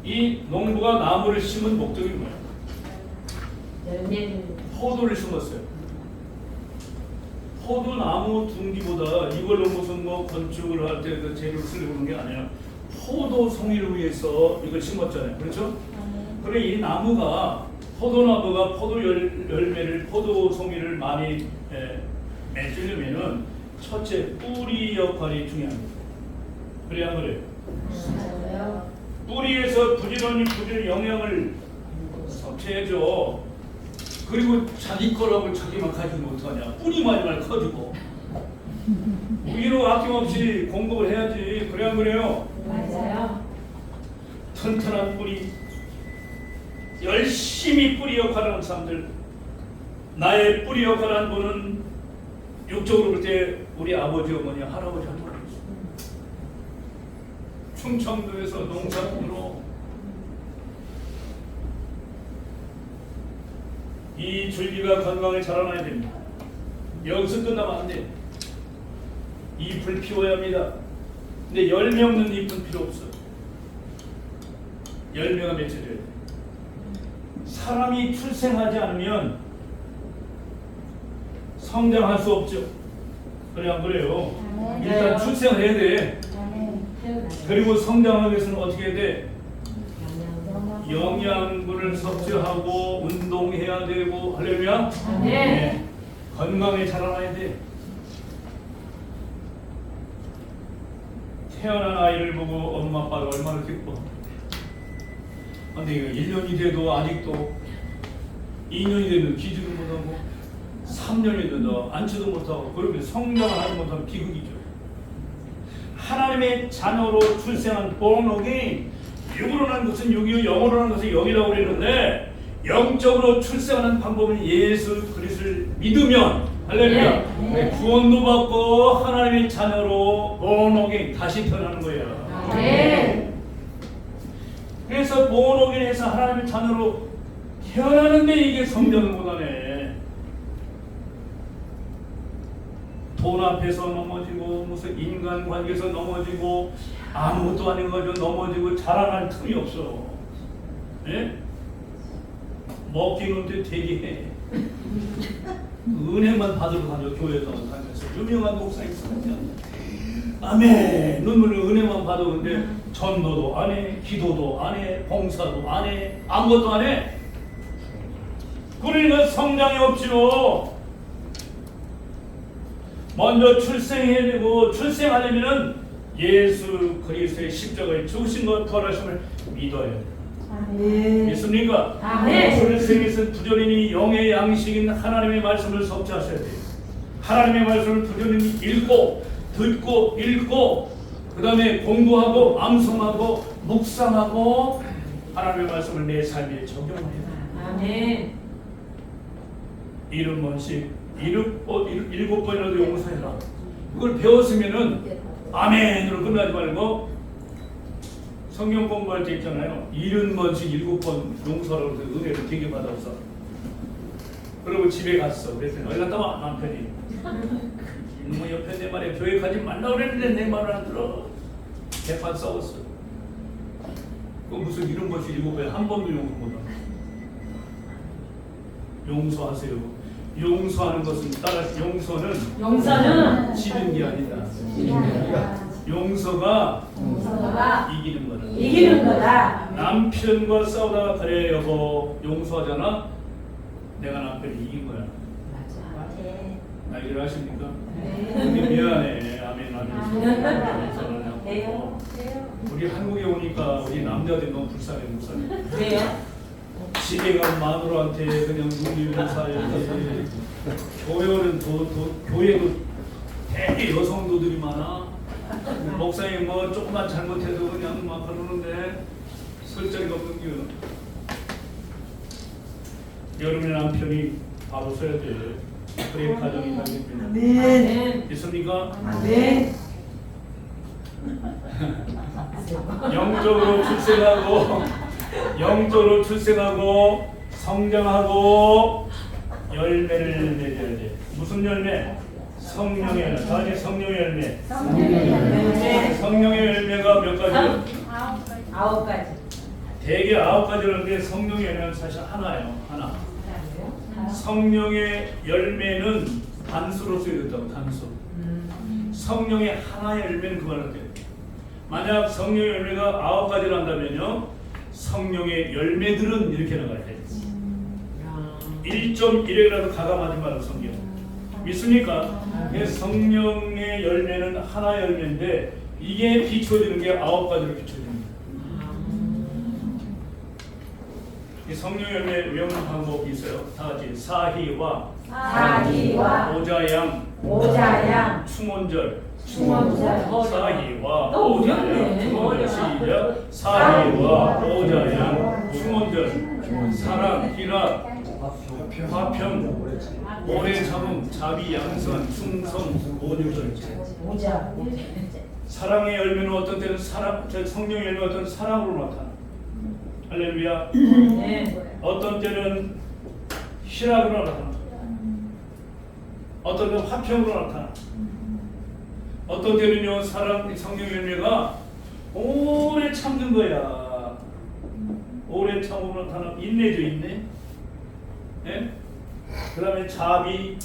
이 농부가 나무를 심은 목적이 뭐예요? 포도를 심었어요. 포도나무 둥기보다 이걸로 무슨 뭐 건축을 할 때 그 재료를 쓰려고 그런 게 아니라 포도 송이를 위해서 이걸 심었잖아요. 그렇죠? 그래 이 나무가 포도나무가 포도 열매를 포도 송이를 많이 맺으려면은 첫째 뿌리 역할이 중요합니다. 그래 안 그래요? 뿌리에서 부지런히 영양을 섭취해줘. 그리고 자기 거라고 자기만 가지고 못하냐? 뿌리만 커지고 위로 아낌없이 공급을 해야지. 그래 안 그래요? 맞아요. 튼튼한 뿌리, 열심히 뿌리 역할하는 사람들. 나의 뿌리 역할하는 분은 육적으로 볼 때 우리 아버지, 어머니, 할아버지, 할머니. 충청도에서 농사꾼으로 이 줄기가 건강에 자라나야 됩니다. 여기서 끝나면 안 돼. 잎을 피워야 합니다. 근데 열매 없는 잎은 필요 없어. 열매가 맺혀져야 돼. 사람이 출생하지 않으면 성장할 수 없죠. 그래 안 그래요? 일단 출생을 해야 돼. 그리고 성장하기 위해서는 어떻게 해야 돼? 영양분을 섭취하고 운동해야 되고 하려면 네. 건강에 자라나야 돼. 태어난 아이를 보고 엄마 아빠가 얼마나 기뻐. 근데 이거 1년이 돼도 아직도 2년이 돼도 기지도 못하고 3년이 돼도 앉지도 못하고 그러면 성장을 하지 못하면 비극이죠. 하나님의 자녀로 출생한 born again, 육으로 난 것은 육이요 영으로 난 것은 영이라고 그러는데 영적으로 출생하는 방법은 예수 그리스도를 믿으면 할렐루야 네. 구원도 받고 하나님의 자녀로 born again 다시 태어나는 거예요. 네. 그래서 born again에서 하나님의 자녀로 태어나는데 이게 성장을 못하네. 돈 앞에서 넘어지고 무슨 인간관계에서 넘어지고 아무것도 아닌 거죠. 넘어지고 자라날 틈이 없어. 예? 먹기는 되게 은혜만 받으러 다녀. 교회에서 다녀서 유명한 목사 있습니다. 아멘. 눈물을 은혜만 받았는데 전도도 안 해, 기도도 안 해, 봉사도 안 해, 아무것도 안 해. 그러니까 성장이 없지요. 먼저 출생해야 되고 출생하려면은 예수 그리스도의 십자가에 죽으신 것 부활하심을 믿어야 돼요. 믿습니까? 아멘. 출생에서 부지런히 영의 양식인 하나님의 말씀을 섭취하셔야 돼요. 하나님의 말씀을 부지런히 읽고 듣고 읽고 그 다음에 공부하고 암송하고 묵상하고 하나님의 말씀을 내 삶에 적용해야 돼요. 아멘. 70번씩 7번이라도 용서해라. 그걸 배웠으면은 아멘으로 끝나지 말고 성경 공부할 때 있잖아요. 70번씩 7번 용서라고 해서 은혜를 되게 받아서 그리고 집에 갔어. 그랬더니 어디 갔다 와? 남편이 뭐 옆에 내 말에 교회 가지 말라 그랬는데 내 말을 안 들어. 대판 싸웠어. 그 무슨 70번씩 7번에 한 번도 용서 못하고. 용서하세요. 용서하는 것은 따라 용서는 지는 게 아니다. 용서가 이기는 거다. 남편과 싸우다가 그래 여보 용서하잖아. 내가 남편이 이긴 거야. 알기를 하십니까? 근데 미안해. 아멘 아멘. 우리 한국에 오니까 우리 남자들이 너무 불쌍해 목사님. 왜요? 집에 간 마누라한테 그냥 눈물을 사야지. 교회는 교회도 되게 여성도들이 많아. 목사님 뭐 조금만 잘못해도 그냥 막 그러는데 설정이 없는 게. 여러분의 남편이 바로 서야 돼. 그래 가정이 살겠습니다. 아멘. 있습니까? 아멘. 영적으로 출생하고 성장하고 열매를 맺어야 돼. 무슨 열매? 성령의 열매. 다시 성령의 열매. 성령의 열매가 몇 가지요? 9가지. 대개 9가지라는데 성령의 열매는 사실 하나예요. 하나. 성령의 열매는 단수로 쓰여졌다고. 단수. 성령의 하나의 열매는 그만할 때. 만약 성령의 열매가 9가지를 한다면요, 성령의 열매들은 이렇게 나가야 돼. 1.1회라도 가감하지 말고 성경. 믿습니까? 성령의 열매는 하나 열매인데 이게 비춰지는 게 9가지로 비춰집니다. 이 성령 열매 외우는 방법이 있어요. 다 같이 사희와 오자양 충원절 사희와 오자양 충원절 시작. 사희와 오자양 충원절 사랑 희락 화평 오래 참음 자비 양선 충성 온유절. 사랑의 열매는 어떤 때는 성령의 열매는 어떤 사랑으로 나타나. 할렐루야. 어떤 때는 희락으로 나타나. 어떤 때는 화평으로 나타나. 어떤 때는요 성령 열매가 오래 참는 거야. 오래 참으로 나타나. 인내죠, 인내. 예? 그 다음에 자비,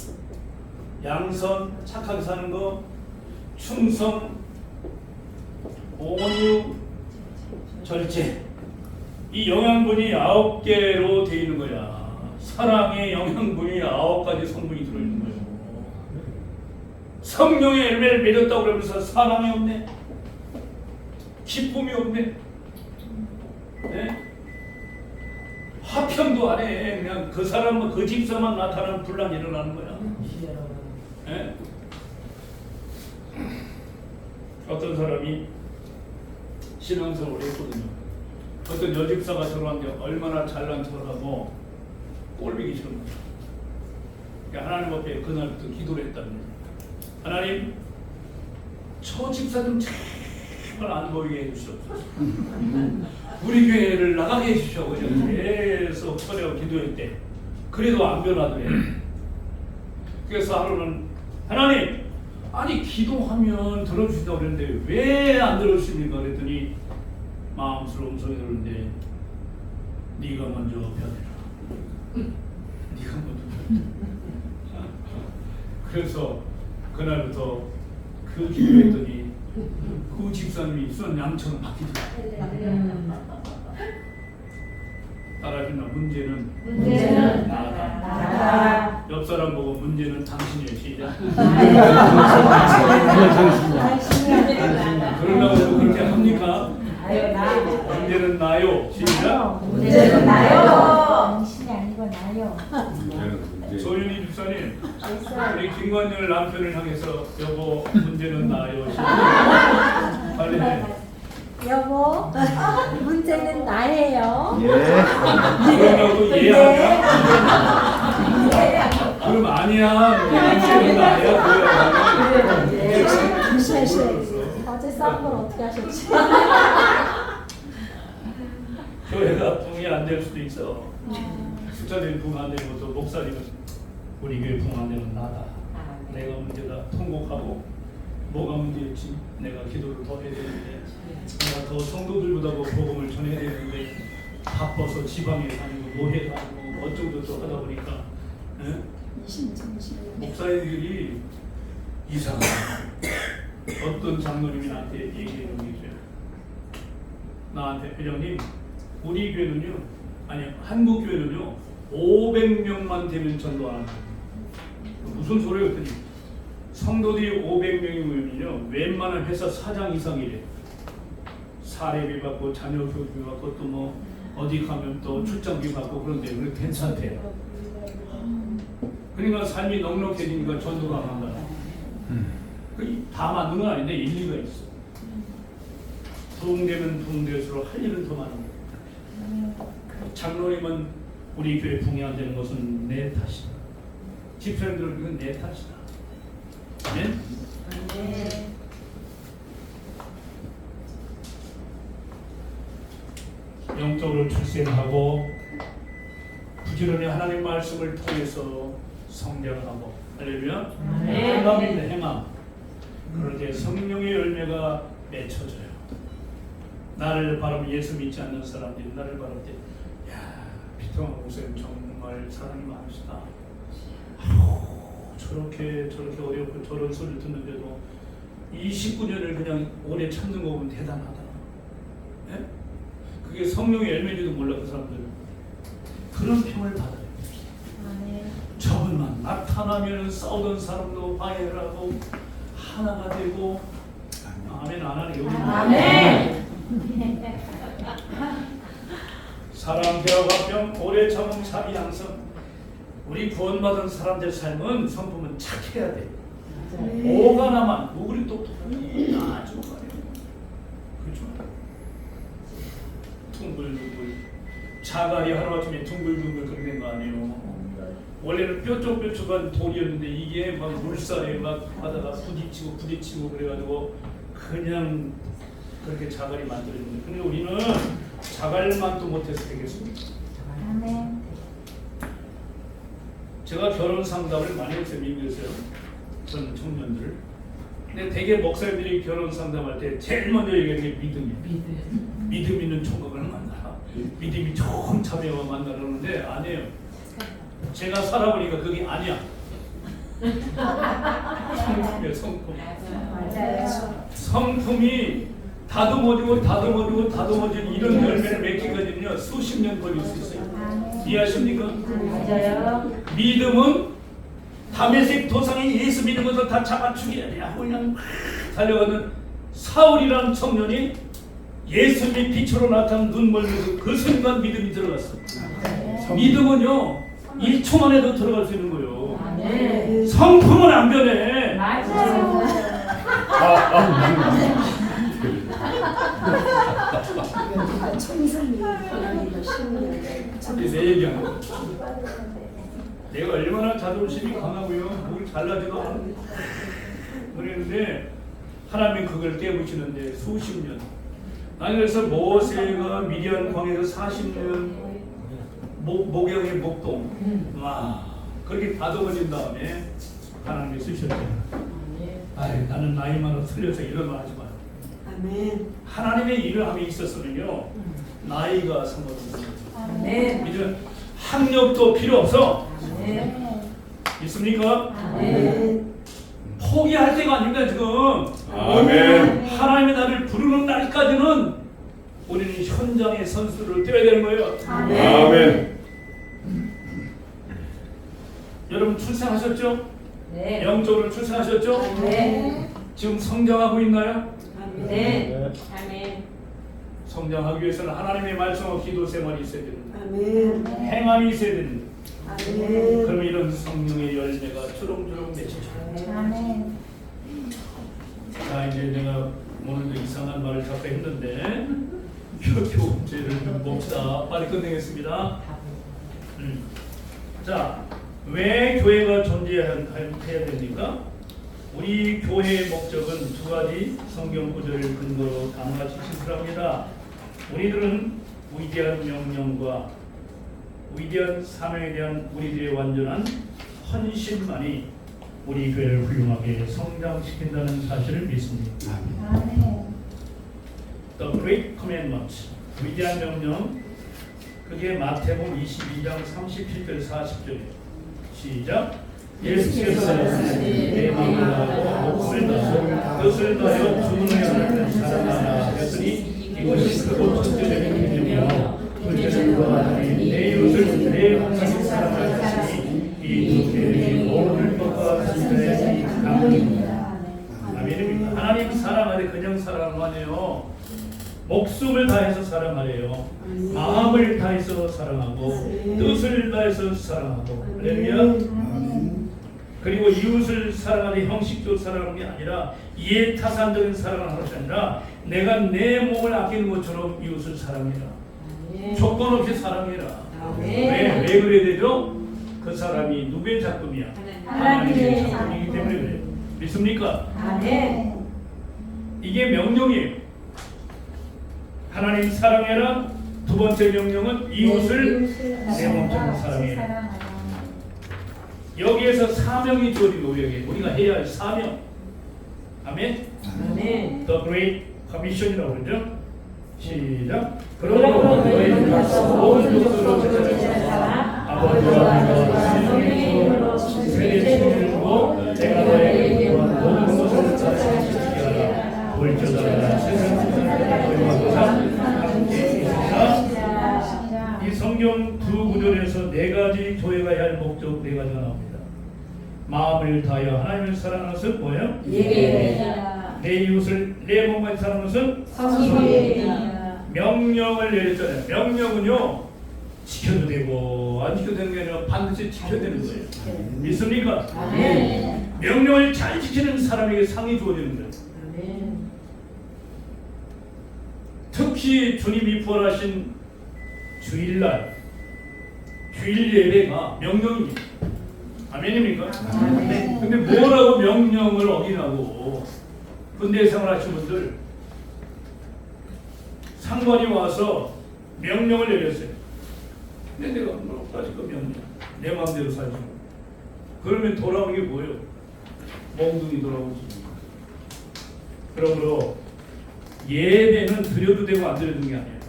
양선, 착하게 사는 거, 충성, 온유, 절제. 이 영양분이 9개로 되어 있는 거야. 사랑의 영양분이 9가지 성분이 들어있는 거예요. 성령의 열매를 맺었다고 그러면서 사랑이 없네, 기쁨이 없네, 네? 화평도 안 해. 그냥 그 사람, 그 집사만 나타나는 분란이 일어나는 거야. 네? 어떤 사람이 신앙생활을 했거든요. 어떤 여집사가 들어왔는데 얼마나 잘난 척하고 꼴보기 싫은 거야. 그러니까 하나님 앞에 그날부터 기도를 했다는 거야. 하나님, 저 집사 좀 제발 안 보이게 해주시옵소서. 우리 교회를 나가게 해주시오. 그냥 계속 철회하고 기도했대. 그래도 안 변하더래. 그래서 하루는 하나님, 아니 기도하면 들어주신다고 그랬는데 왜 안 들어주십니까? 그랬더니 마음스러운 소리 들었는데 네가 먼저 변해라. 네가 먼저 변해라. 그래서 그날부터 그 기도했더니 그 집사님이 쏜 양처럼 바뀌더라. 따라하시나 문제는 나다. 옆 사람 보고 문제는 당신이에요. 시작. 그러려고 그렇게 합니까? 문제는 나요. 시작. 문제는 나요. 당신이 아니고 나요. 소윤이 집사님, 우리 김관열 남편을 향해서 여보 문제는 나요. 시작. 빨리 해. 여보, 문제는 나예요. 그러려고 이해하냐? 그럼 아니야. 문제는 나야. 어제 싸운 걸 어떻게 하셨지? 교회가 붕이 안 될 수도 있어. 숫자들이 붕 안 되는 것도 목사님은 우리 교회 붕 안 되는 나다. 내가 문제다. 통곡하고 뭐가 문제였지? 내가 기도를 더 해야 되는데, 내가 더 성도들보다 더 복음을 전해야 되는데 바빠서 지방에 다니고 노예 다니고 어쩌고저쩌고 하다 보니까 목사님들이 이상한 어떤 장로님이 나한테 얘기해 준 게 있어요. 나한테 회장님, 우리 교회는요, 아니 한국 교회는요 500명만 되면 전도 안 합니다. 무슨 소리예요? 그랬더니 성도들이 500명이면요 웬만한 회사 사장 이상이래. 사례비 받고 자녀 교육비 받고 또 뭐 어디 가면 또 출장비 받고 그런데 왜 괜찮대요. 그러니까 삶이 넉넉해지니까 전도가 안 한다. 다 맞는 건 아닌데 일리가 있어. 부흥되면 부흥될수록 할 일은 더 많은 거예요. 장로님은 우리 교회 붕이 안 되는 것은 내 탓이다. 집사님들은 이건 내 탓이다. 아멘? 영적으로 출생하고 부지런히 하나님 말씀을 통해서 성장하고 할렐루야. 행함인데 행함. 그럴 때 성령의 열매가 맺혀져요. 나를 바라보며 예수 믿지 않는 사람들이 나를 바라볼 때, 야, 피터만 목사님 정말 사랑이 많으시다. 저렇게 어렵고 저런 소리를 듣는데도 29년을 그냥 오래 참는 거 보면 대단하다. 네? 그게 성령의 열매인지도 몰라. 그 사람들은 그런 평을 받아요. 그분만 나타나면 싸우던 사람도 방해를 하고 하나가 되고. 아멘 안 하네. 여기 아멘. 사랑 대화 화평 오래 참음 자비 양성. 우리 구원받은 사람들 삶은 성품은 착해야 돼. 오가나만 우리 똑똑하니 아주 가요. 그렇죠? 둥글둥글 자갈이 하루아침에 둥글둥글 그런 거 아니에요. 원래는 뾰족뾰족한 돌이었는데 이게 막 물살에 막 하다가 부딪히고 그래가지고 그냥 그렇게 자갈이 만들어졌는데, 근데 우리는 자갈만도 못해서 되겠습니까? 아멘. 제가 결혼 상담을 많이 했어요. 미국에서요. 전 청년들. 근데 대개 목사님들이 결혼 상담할 때 제일 먼저 얘기하는 게 믿음이에요. 믿음 있는 총각을 만나라. 믿음이 좋은 자매와 만나라는데 아니에요. 제가 살아보니까 그게 아니야. 성품이에요. 성품. 맞아요. 성품이 다듬어지는 이런 열매를 맺기까지는요 수십 년 걸릴 수 있어요. 이해하십니까? 맞아요. 믿음은 다메섹 도상에 예수 믿는 것을 다 잡아 죽이려냐 그냥 달려가는 사울이라는 청년이 예수님의 빛으로 나타난 눈 멀리서 그 순간 믿음이 들어갔어. 믿음은요 1초 만에도 들어갈 수 있는 거예요. 아멘. 성품은 안 변해. 맞아요. 내 얘기하는 거. 내가 얼마나 자존심이 강하고요, 뭘 잘나지도 않은 그랬는데 하나님이 그걸 깨우치는데 수십 년. 아니 그래서 모세가 미디안 광야에서 40년 목양의 목동 와 그렇게 다듬어진 다음에 하나님이 쓰셨잖아요. 아이, 나는 나이 많아 틀려서 이런 말 하지 마요. 아멘. 하나님의 일을 함에 있었으면요 나이가 상관없는 아멘. 이제 학력도 필요 없어. 아멘. 있습니까? 아멘. 포기할 때가 아닙니다 지금. 아멘. 하나님의 나를 부르는 날까지는 우리는 현장의 선수를 뛰어야 되는 거예요. 아멘. 여러분 출생하셨죠? 네. 영적으로 출생하셨죠? 네. 지금 성장하고 있나요? 네. 아멘. 성장하기 위해서는 하나님의 말씀과 기도 생활이 있어야 됩니다. 아멘. 행함이 있어야 됩니다. 아멘. 그러면 이런 성령의 열매가 주렁주렁 맺히죠. 아멘. 자 이제 내가 오늘도 이상한 말을 자꾸 했는데 교훈제를 좀 봅시다. 빨리 끝내겠습니다. 자, 왜 교회가 존재해야 됩니까? 우리 교회의 목적은 두 가지 성경 구절을 근거로 다음같이 진술합니다. 우리들은 위대한 명령과 위대한 사명에 대한 우리들의 완전한 헌신만이 우리 교회를 훌륭하게 성장시킨다는 사실을 믿습니다. 아멘. The Great Commandment, 위대한 명령, 그게 마태복음 22장 37절 40절이에요. 시작. 예수께서 내 마음을 다하고 목숨을 다하고 뜻을 다하여 주문을 하는 사랑하라 하였으니 이것이 크고 첫째적인 명령이요 둘째는 하나님 내 이웃을 내 하나님 사랑할 것이니 이 두 계명이 모든 것과 진짜의 강론입니다. 아멘입니다. 하나님 사랑하되 그냥 사랑하는 거 아니에요. 목숨을 다해서 사랑하래요. 마음을 다해서 사랑하고 뜻을 다해서 사랑하고. 할렐루야. 그리고 이웃을 사랑하는 형식적으로 사랑하는 게 아니라 이해타산적인 사랑을 하는 것이 아니라 내가 내 몸을 아끼는 것처럼 이웃을 사랑해라. 조건 없이 사랑해라. 왜 그래야 되죠? 그 사람이 누구의 작품이야? 하나님의 작품이기 때문에 그래요. 믿습니까? 아멘. 이게 명령이에요. 하나님 사랑해라. 두 번째 명령은 이웃을 내 몸처럼 사랑해라. 여기에서 사명이 주어진 우리에게 우리가 해야 할 사명. 아멘. 아멘. The Great Commission이라고 그러죠. 시작. 그러므로 너희는 가서 모든 족속으로 제자를 삼아 아버지와 하나님과 성령의 이름으로 세례 주기를 주고 내가 너희에게 모든 것을 가르치게 하라. 볼지어다 세상 모든 함께 있으리라. 이 성경 두 구절에서 네 가지 교회가 해야 할 목적 네 가지가 나옵니다. 마음을 다하여 하나님을 사랑하는 것은 뭐예요? 예배입니다. 내 이웃을 내 몸같이 사랑하는 것은 성례입니다. 명령을 내렸잖아요. 명령은요 지켜도 되고 안 지켜도 되는 게 아니라 반드시 지켜야 되는 거예요. 믿습니까? 아멘. 명령을 잘 지키는 사람에게 상이 주어지는 거예요. 아멘. 특히 주님이 부활하신 주일날 주일 예배가 명령입니다. 아멘입니까? 아멘. 근데 뭐라고 명령을 어기냐고 군대 생활하신 분들 상관이 와서 명령을 내렸어요. 근데 내가 뭐 가질 거 명령 내 마음대로 살지. 그러면 돌아오는 게 뭐예요? 몽둥이 돌아오지. 그러므로 예배는 드려도 되고 안 드려도 되는 게 아니에요.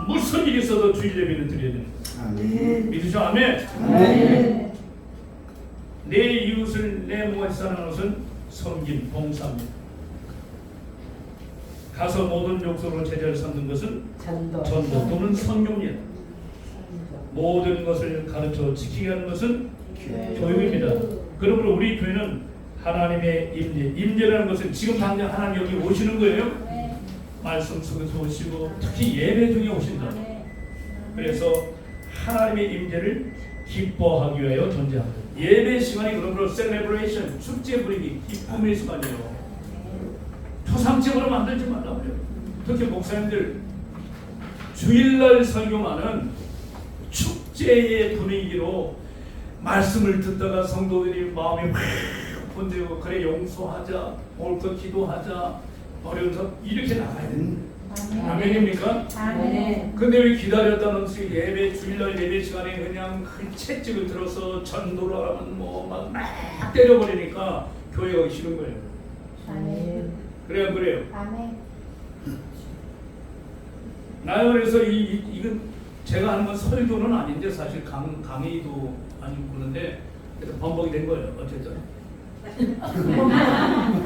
무슨 일이 있어도 주일 예배는 드려야 되는 거예요. 아멘. 믿으시죠? 아멘. 아멘. 내 이웃을 내 몸같이 사랑하는 것은 섬김, 봉사입니다. 가서 모든 족속으로 제자를 삼는 것은 전도. 전도 또는 선교입니다. 모든 것을 가르쳐 지키게 하는 것은 교육입니다. 그러므로 우리 교회는 하나님의 임재라는 것은 지금 당장 하나님 여기 오시는 거예요. 말씀 속에서 오시고 특히 예배 중에 오신다. 그래서 하나님의 임재를 기뻐하기 위하여 존재합니다. 예배 시간이 그러므로 셀레브레이션, 축제 부리기, 기쁨의 시간이에요. 초상집으로 만들지 말라고요. 특히 목사님들 주일날 설교하는 축제의 분위기로 말씀을 듣다가 성도들이 마음이 확 번되고 그래 용서하자, 옳고 기도하자, 어려운 사 이렇게 나가야 됩니다. 아멘입니까? 아멘. 근데 왜 기다렸다는 예배 주일날 예배 시간에 그냥 큰 채찍을 들어서 전도를 하면 막 때려버리니까 교회 가기 싫은 거예요. 아멘. 그래요, 안 그래요? 아멘. 나 그래서 이건 제가 하는 건 설교는 아닌데 사실 강의도 아니고 그런데 그래서 번복이 된 거예요. 어쨌든.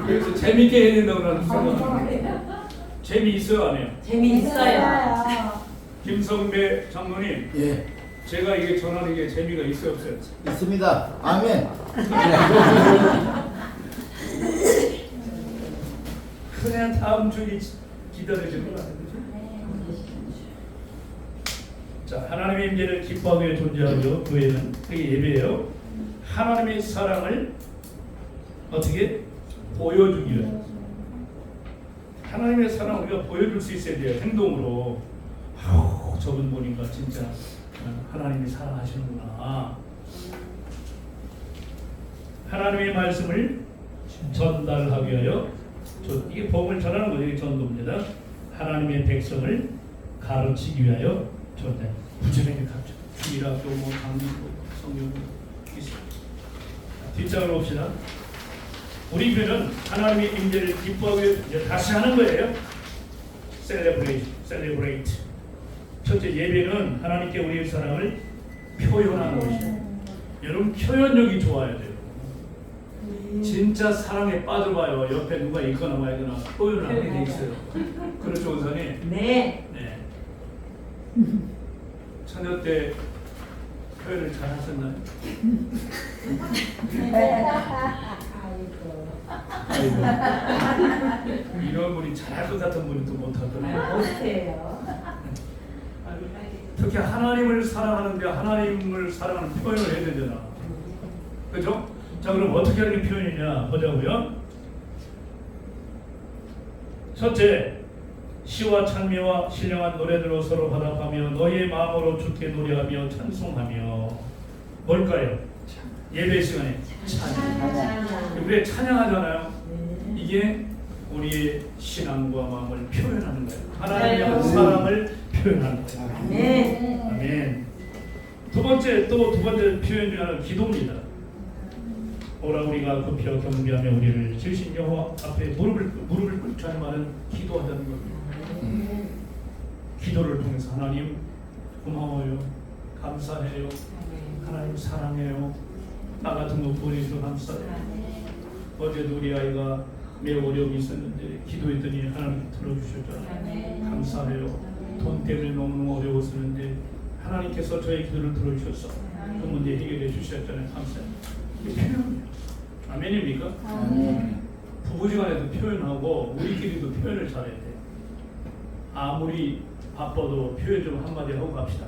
그래서 재밌게 해야 된다고 하는 생각합니다. 재미있어요, 안 해요? 재미있어요. 김성배 장로님, 예, 제가 이게 전하는 게 재미가 있어요, 없어요? 있습니다. 아멘. 그냥 다음 주에 기다려지는 거 아니죠? 자, 하나님의 임재를 기뻐하기 위해 존재하고요. 교회는 그게 예배예요. 하나님의 사랑을 어떻게 보여주기 위해 하나님의 사랑을 우리가 보여줄 수 있어야 돼요. 행동으로. 저분 보니까 진짜 하나님이 사랑하시는구나. 하나님의 말씀을 전달하기 위하여 이게 복음을 전하는 거죠. 이게 전도입니다. 하나님의 백성을 가르치기 위하여 존재. 부지런히 가르쳐. 주일학교, 강의고, 성경 있습니다. 뒷장을 봅시다. 우리 교회는 하나님의 임재를 기뻐하기 위해 이제 다시 하는 거예요. 셀레브레이트. 첫째, 예배는 하나님께 우리의 사랑을 표현하는 것이에요. 여러분 표현력이 좋아야 돼요. 진짜 사랑에 빠져봐요. 옆에 누가 있거나 말거나 표현을 하게 돼 있어요. 그렇죠, 원사님? 네. 네. 처녀 때 표현을 잘 하셨나요? 아이고. 이런 분이 잘할 것 같은 분이 또 못하더라고요. 못해요. 특히 하나님을 사랑하는데 하나님을 사랑하는 표현을 해야 되잖아. 그죠? 자, 그럼 어떻게 하는 게 표현이냐 보자고요. 첫째, 시와 찬미와 신령한 노래들로 서로 화답하며 너희의 마음으로 주께 노래하며 찬송하며 뭘까요? 예배 시간에 찬양. 우리 찬양하잖아요. 이게 우리의 신앙과 마음을 표현하는 거예요. 하나님의 향한 사랑을 표현하는 거예요. 아멘. 아멘. 두 번째 표현 중 하나는 기도입니다. 오라 우리가 급혀 경배하며 우리를 지으신 여호와 앞에 무릎을 꿇자 말은 기도하자는 겁니다. 기도를 통해서 하나님 고마워요, 감사해요, 하나님 사랑해요, 나 같은 거 보내주셔서 감사해요. 어제도 우리 아이가 매우 어려움이 있었는데 기도했더니 하나님 들어주셨잖아요. 감사해요. 돈 때문에 너무 어려웠었는데 하나님께서 저의 기도를 들어주셔서 그 문제 해결해 주셨잖아요. 감사해요. 이게 필요합니다. 아멘입니까? 부부지간에도 표현하고 우리끼리도 표현을 잘해야 돼. 아무리 바빠도 표현 좀 한마디 하고 갑시다.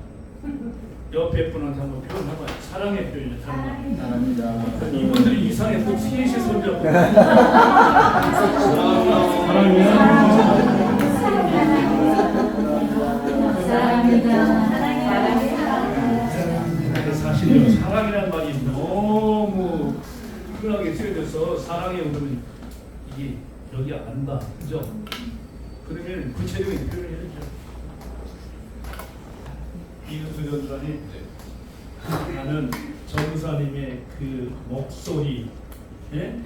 옆에 분한테 한번 표현해봐요. 사랑의 표현이야. 사랑합니다. 이분들이 이상해 또 셋이 손잡고 사실은 사랑이라는 말이 너무 흔하게 쓰여져서 사랑해 그러면 이게 여기 안다, 그죠? 그러면 구체적인 표현을 해주죠. 이은수 전사님, 나는 전사님의 그 목소리, 예?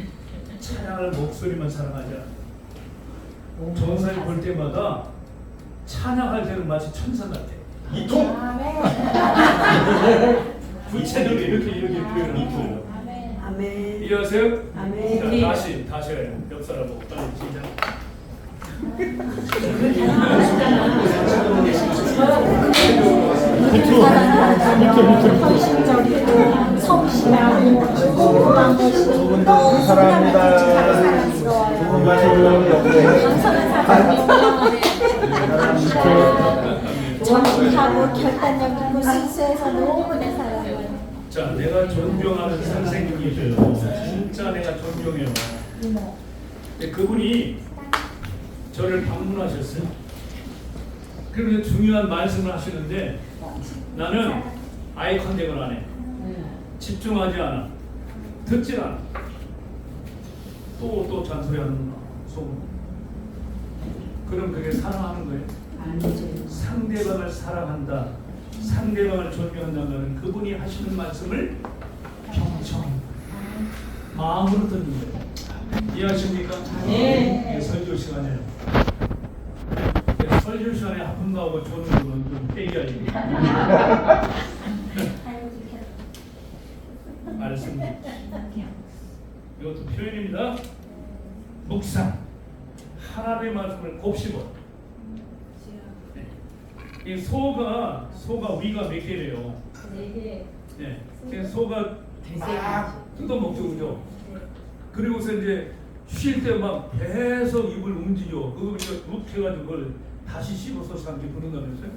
찬양할 목소리만 사랑하지 않아. 전사님 볼 때마다 찬양할 때는 마치 천사 같아. 이통 구체적으로 이렇게 표현을 하고. 아멘. 이해하세요? 아멘. 자, 다시 해요. 옆 사람 보고 빨리 시작. 헌신적이고 성실하고 궁금한 것이 너무 사랑합니다. 사랑스러워요. 좋은 말씀 옆에 감사한 사람이 정직하고 결단력 있고 순수해서 너무 내 사랑해요. 자, 내가 존경하는 선생님이세요. 진짜 내가 존경해요. 근데 그분이 저를 방문하셨어요. 그러면서 중요한 말씀을 하시는데 나는 아이 컨택을 안 해. 집중하지 않아. 듣질 않아. 또 잔소리하는구나. 속으로. 그럼 그게 사랑하는 거예요? 아니죠. 상대방을 사랑한다. 상대방을 존경한다면 그분이 하시는 말씀을 경청 마음으로 듣는 거예요. 이해하십니까? 네. 이게 설교 시간이에요. 설교 시간에 하품 나오고 조는 거는 좀 회의하지. 알겠습니다. 이것도 표현입니다. 묵상. 하나님의 말씀을 곱씹어. 이 소가 위가 몇 개래요? 4개. 네. 그래서 소가 막 뜯어먹죠, 그죠? 그리고서 이제 쉴 때 막 계속 입을 움직여. 그거 이렇게 해가지고 그걸 다시 씹어서 삼키 부른다면서요?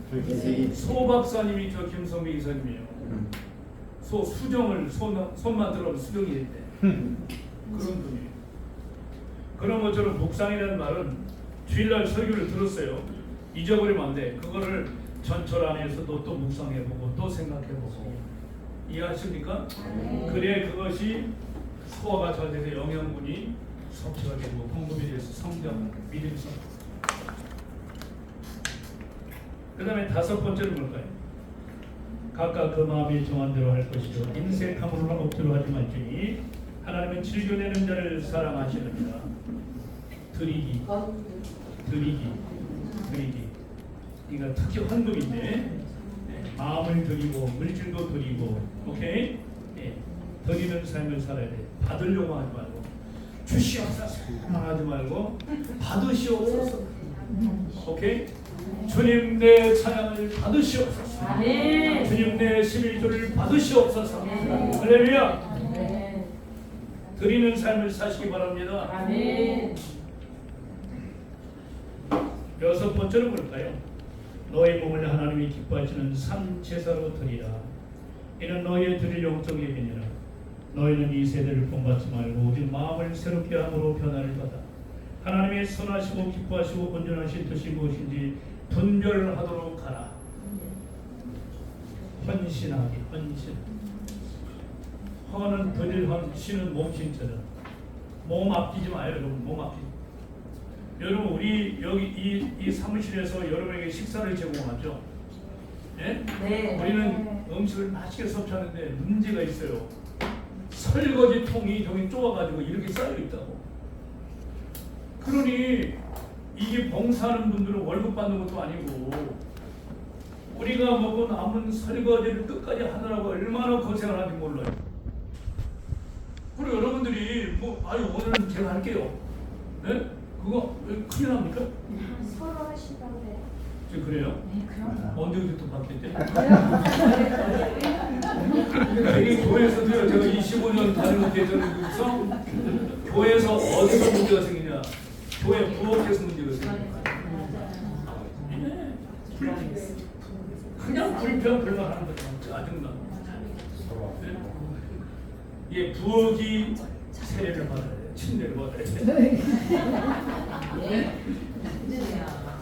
소 박사님이 저 김성미 이사님이에요. 소 수정을 손만 들어가면 수정이 됐대. 그런 분이에요. 그런 것처럼 묵상이라는 말은 주일날 설교를 들었어요. 잊어버리면 안 돼. 그거를 전철 안에서도 또 묵상해보고 또 생각해보고. 이해하십니까? 그래 그것이 소화가 잘 돼서 영양분이 섭취가 되고 공급이 돼서 성장, 믿음이 성. 그 다음에 5번째는 뭘까요? 각각 그 마음이 정한 대로 할 것이요 인색함으로나 억지로 하지 말지니 하나님은 즐겨내는 자를 사랑하시느니라. 드리기. 그러니까 특히 헌금인데 마음을 드리고 물질도 드리고, 오케이? 드리는 삶을 살아야 돼. 받으려고 하지 말고 주시옵소서 하지 말고 받으시옵소서. 오케이? 주님 내 찬양을 받으시옵소서. 주님 내 11조를 받으시옵소서. 할렐루야. 드리는 삶을 사시기 바랍니다. 여섯 번째는 뭘까요? 너희 몸을 하나님이 기뻐하시는 산 제사로 드리라. 이는 너희의 드릴 영적 예배니라. 너희는 이 세대를 본받지 말고 오직 마음을 새롭게 함으로 변화를 받아 하나님의 선하시고 기뻐하시고 온전하신 뜻이 무엇인지 분별하도록 하라. 헌신하기, 헌신. 헌은 드릴 헌, 신은 몸신처럼. 몸 아끼지 마요, 여러분. 몸 아끼지. 여러분 우리 여기 이 사무실에서 여러분에게 식사를 제공하죠. 예? 네. 우리는 음식을 맛있게 섭취하는데 문제가 있어요. 설거지 통이 저기 좁아가지고 이렇게 쌓여 있다고. 그러니 이게 봉사하는 분들은 월급 받는 것도 아니고 우리가 먹은 남은 설거지를 끝까지 하느라고 얼마나 고생을 하는지 몰라요. 그리고 여러분들이 오늘은 제가 할게요. 네? 그거 왜 큰일 납니까? 서로 하시던데. 지금 그래요? 네, 그럼. 언제부터 바뀌었대? 이게 교회에서도요. 제가 25년 다니는 대전에서 교회에서 어디서 문제가 생기냐? 교회 부엌에서 문제가 생기냐? 그냥 불평불만하는 거죠. 짜증나. 이게 부엌이 세례를 받아야 돼. 침례를 받아야 돼.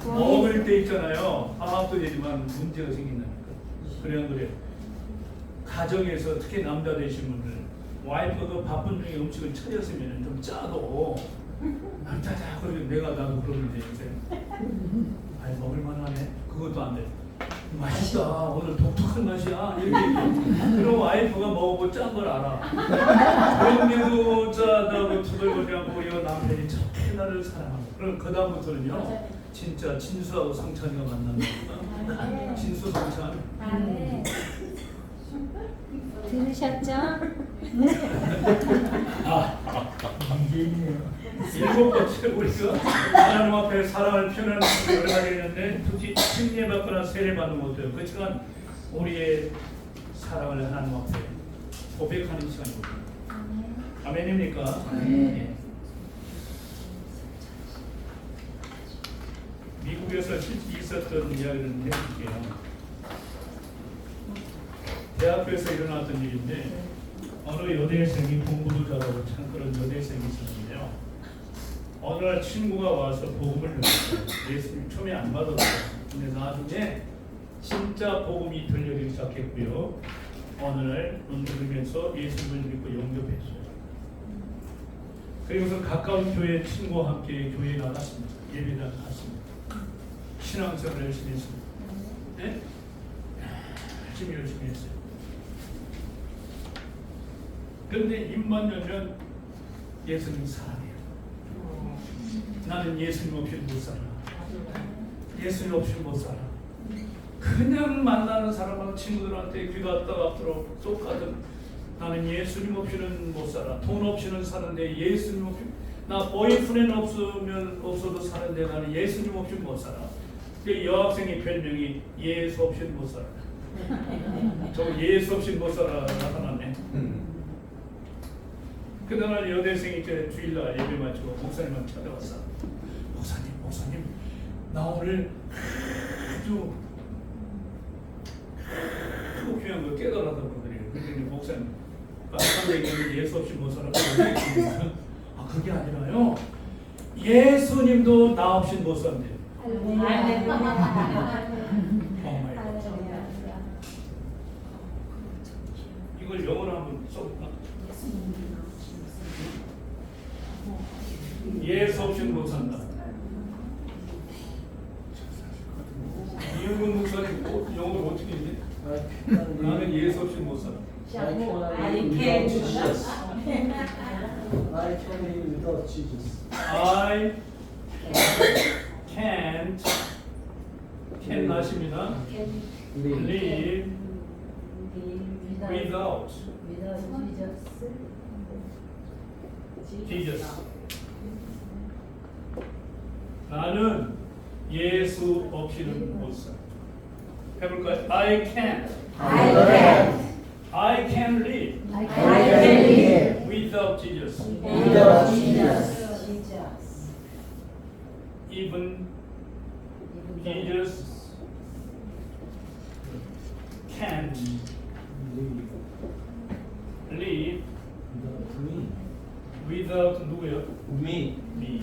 먹을 때 있잖아요. 화합도 되지만 문제가 생긴다니까. 그래요, 그래요. 가정에서 특히 남자 되신 분들 와이프가 바쁜 중에 음식을 차렸으면 좀 짜도 짜자 그러면 나도 그러는데 이제 아니 먹을만하네. 그것도 안 돼. 맛있다. 오늘 독특한 맛이야. 이렇게 그럼 와이프가 먹어보고 짠 걸 알아. 그런데도 짜다고 투덜거리지 않고 이 남편이 저렇게 나를 사랑하고 그럼 그 다음부터는요. 진짜 진수하고 상찬이가 만난다. 진수 상찬. 들으셨죠? 일곱 번째 우리가 하나님 앞에 사랑을 표현하는 것이 여러 가지 있는데 특히 침례받거나 세례받는 것도요. 그렇지만 우리의 사랑을 하나님 앞에 고백하는 시간입니다. 아멘입니까? 예. 미국에서 실제 있었던 이야기를 해볼게요. 대학교에서 일어났던 일인데 어느 여대생이 공부도 잘하고 참 그런 여대생이 있었는데요. 어느 날 친구가 와서 복음을 들었어요. 예수님 처음에 안 받았어요. 근데 나중에 진짜 복음이 들려지기 시작했고요. 어느 날 눈 들으면서 예수님을 믿고 영접했어요. 그리고서 가까운 교회 친구와 함께 교회에 나갔습니다. 예배당 갔습니다. 신앙생활을 열심히 했습니다. 네? 열심히 했어요. 그런데 입만 열면 예수님 사랑해요. 나는 예수님 없이 못 살아. 예수님 없이 못 살아. 그냥 만나는 사람하고 친구들한테 귀 갔다 앞으로 쏙 가든 나는 예수님 없이는 못 살아. 돈 없이는 사는데 예수님 없이 나 보이프렌드 없어도 사는데 나는 예수님 없이 못 살아. 그 여학생의 별명이 예수 없이 못 살아. 저 예수 없이 못 살아 나타났네. 그날 여대생이 이제 주일날 예배 마치고 목사님한테 찾아왔어. 목사님, 나 오늘 아주 크고 귀한 걸 깨달았다고 그러더래요. 근데 목사님, 아까 얘기한 예수 없이 못 살아. 아 그게 아니라요. 예수님도 나 없이 못 산대요. 이걸 영어로 한번 써볼까? 예수 없이는 못 산다. 이영근 목사님 영어를 어떻게 했니? 나는 예수 없이는 못 살아. I can Jesus. I can live without Jesus. I can't 나십니다. Live without Jesus. 나는 예수 없이는 못 살아. 해볼까요? I can live without Jesus. Even Jesus can live without 누구요? Me. Me.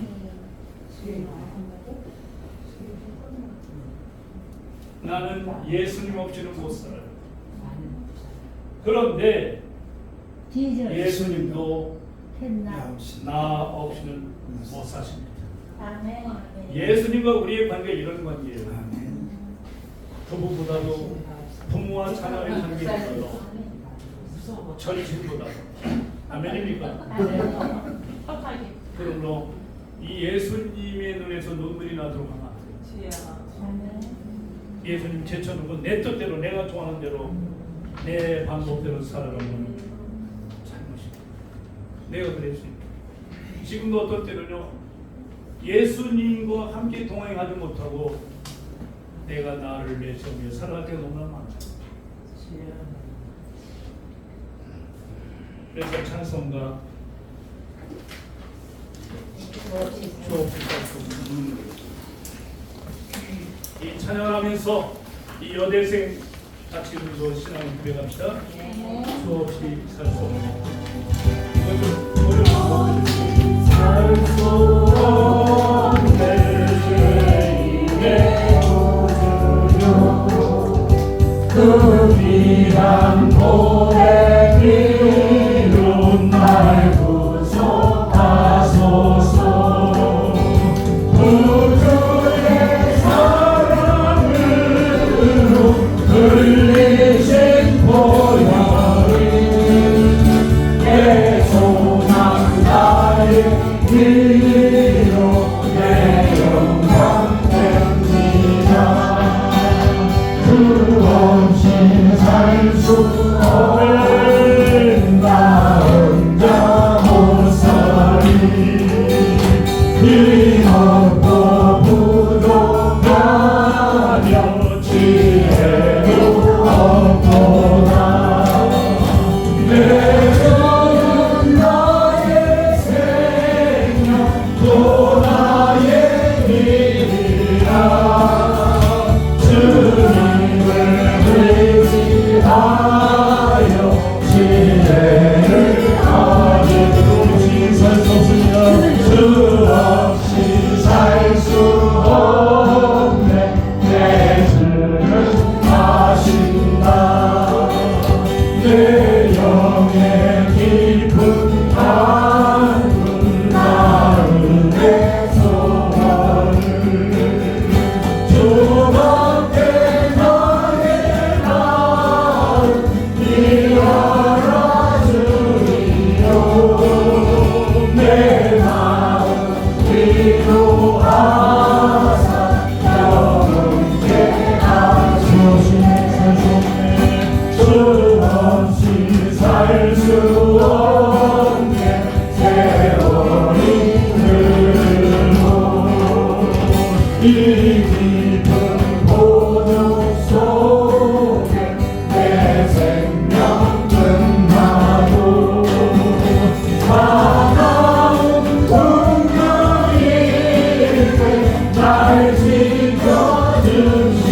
나는 예수님 없이는 못 살아요. 그런데 예수님도 나 없이는 못 사십니다. 예수님과 우리의 관계가 이런 관계예요. 부부보다도 부모와 자녀의 관계보다도 전신보다도 아멘입니까? 그러므로 이 예수님의 눈에서 눈물이 나도록 하면 안 돼요. 예수님 제쳐놓고 내 뜻대로 내가 좋아하는 대로 내 방법대로 살아가면 잘못이다. 내가 그랬으니까. 지금도 어떨 때는요 예수님과 함께 동행하지 못하고 내가 나를 내세우며 살아갈 때가 너무나 많아. 그래서 찬송가 이 찬양하면서 이 여대생 같이 우리도 신앙을 고백합시다. 수없이 살 수 없는 살수 없네 그 귀한 고백 이룬 날 구속하소서 구주의 사랑으로 흘리신 보혈이 내 소망 나의 길로 내 영광 됩니다. 그 없이 살 수 없는 나 혼자 못 살리 힘없고 부족하며 지혜도 없구나 내 주는 나의 생명 또 나의 길이라 주님을 의지하여 지혜를 가지고 살 수 없습니다. 주 없이 살 수 없네 내 주는 아신다 내 영의 깊은 한군 나은의 소원을 주밖에 나의 마음 이알아주리요 내 마음 위로하사 영원케 하소서 주 없이 살 수 없네 세월이 흘러 이 깊은 고독 속에 내 생명 끝나고 차가운 풍경일 때날 지켜주시니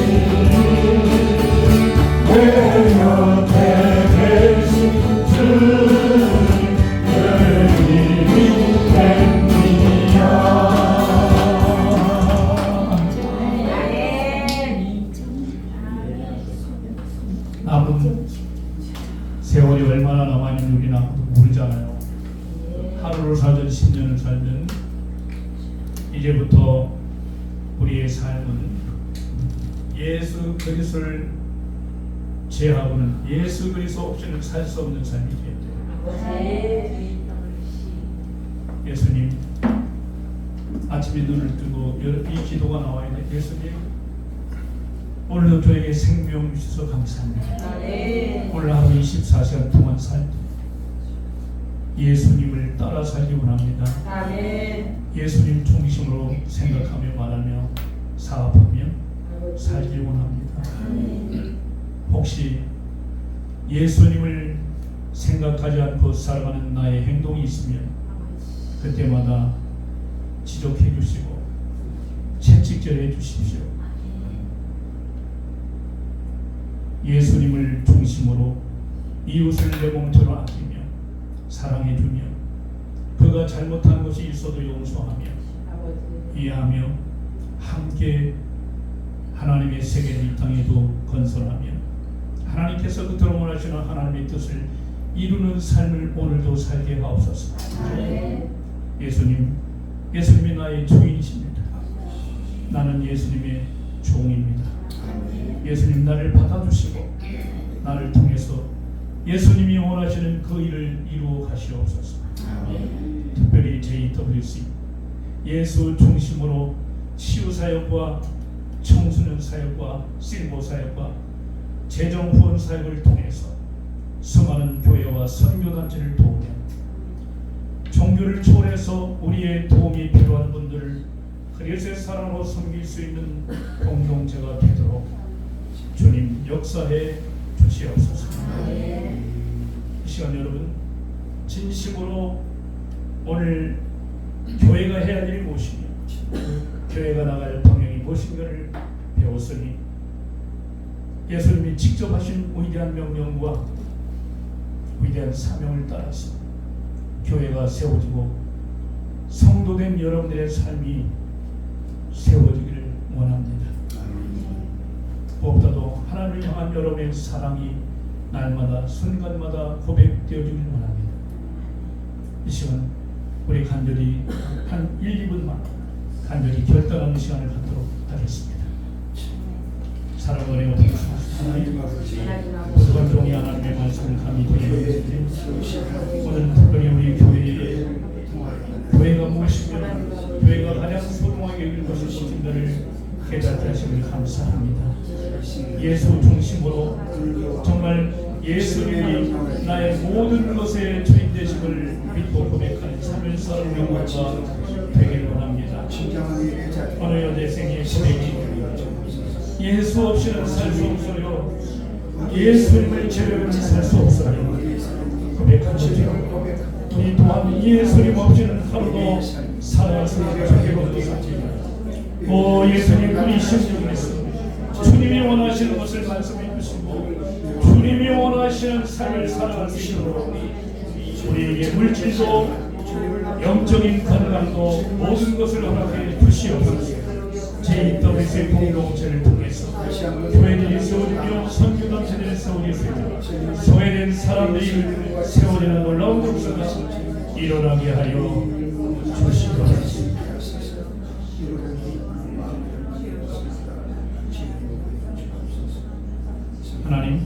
내 곁에 계신 주님 늘 힘이 됩니다. 남은 세월이 얼마나 남아있는지 우리는 아무도 모르잖아요. 하루를 살든 10년을 살든 이제부터 우리의 삶은 예수 그리스도를 제하고는 예수 그리스도 없이는 살 수 없는 삶이 되어야 돼요. 예수님 아침에 눈을 뜨고 이 기도가 나와야 돼. 예수님 오늘도 저에게 생명 주셔서 감사합니다. 오늘 하루 24시간 동안 살 예수님을 따라 살기 원합니다. 예수님 중심으로 생각하며 말하며 사업하며 살기 원합니다. 혹시 예수님을 생각하지 않고 살아가는 나의 행동이 있으면 그때마다 지적해 주시고 채찍질해 주십시오. 예수님을 중심으로 이웃을 내 몸처럼 아끼며 사랑해 주며 그가 잘못한 것이 있어도 용서하며 이해하며 함께 하나님의 세계를 이 땅에도 건설하며 하나님께서 그토록 원하시는 하나님의 뜻을 이루는 삶을 오늘도 살게 하옵소서. 예수님이 나의 주인이십니다. 나는 예수님의 종입니다. 예수님 나를 받아주시고 나를 통해서 예수님이 원하시는 그 일을 이루어 가시옵소서. 특별히 JWC 예수 중심으로 치유사역과 청소년 사역과 실무 사역과 재정 후원 사역을 통해서 수많은 교회와 선교단체를 도우며 종교를 초월해서 우리의 도움이 필요한 분들을 그리스도의 사랑으로 섬길 수 있는 공동체가 되도록 역사해 주시옵소서. 이 시간 여러분 진심으로 오늘 교회가 해야 될 일이 무엇이며 교회가 나갈 방향이 무엇인가를 배웠으니 예수님이 직접 하신 위대한 명령과 위대한 사명을 따라서 교회가 세워지고 성도된 여러분들의 삶이 세워지기를 원합니다. 무엇보다도 하나님을 향한 여러분의 사랑이 날마다 순간마다 고백되어지기를 원합니다. 이 시간 우리 간절히 한 1, 2분만 간절히 결단하는 시간을 갖도록 하겠습니다. 사랑하는 은혜가 하나님 부족한 종이 하나님의 말씀을 감히 드리는데 오늘 특별히 우리 교회가 무엇이며 교회가 가장 소중하게 여길 것이 무엇인가를 깨닫게 하심을 감사합니다. 예수 중심으로 정말 예수님이 나의 모든 것의 주인 되심을 믿고 고백하는 참을 사람 명령과 되기를 원합니다. 오늘 내 생의 고백이 예수 없이는 살 수 없어요. 예수님을 제외하면 살 수 없어요. 고백하시죠. 우리 또한 예수님 없이는 하루도 살아갈 수 없습니다. 오 예수님 우리 심령을 했습니다. 주님이 원하시는 것을 말씀해 주시고 주님이 원하시는 삶을 살아갈 수 있도록 우리에게 물질도 영적인 건강도 모든 것을 허락해 주시옵소서. 제2WC의 공동체를 통해서 교회들이 세워지며 선교단체들이 세워지며 소외된 사람들이 세워지는 놀라운 역사가 일어나게 하여 주시옵소서. 하나님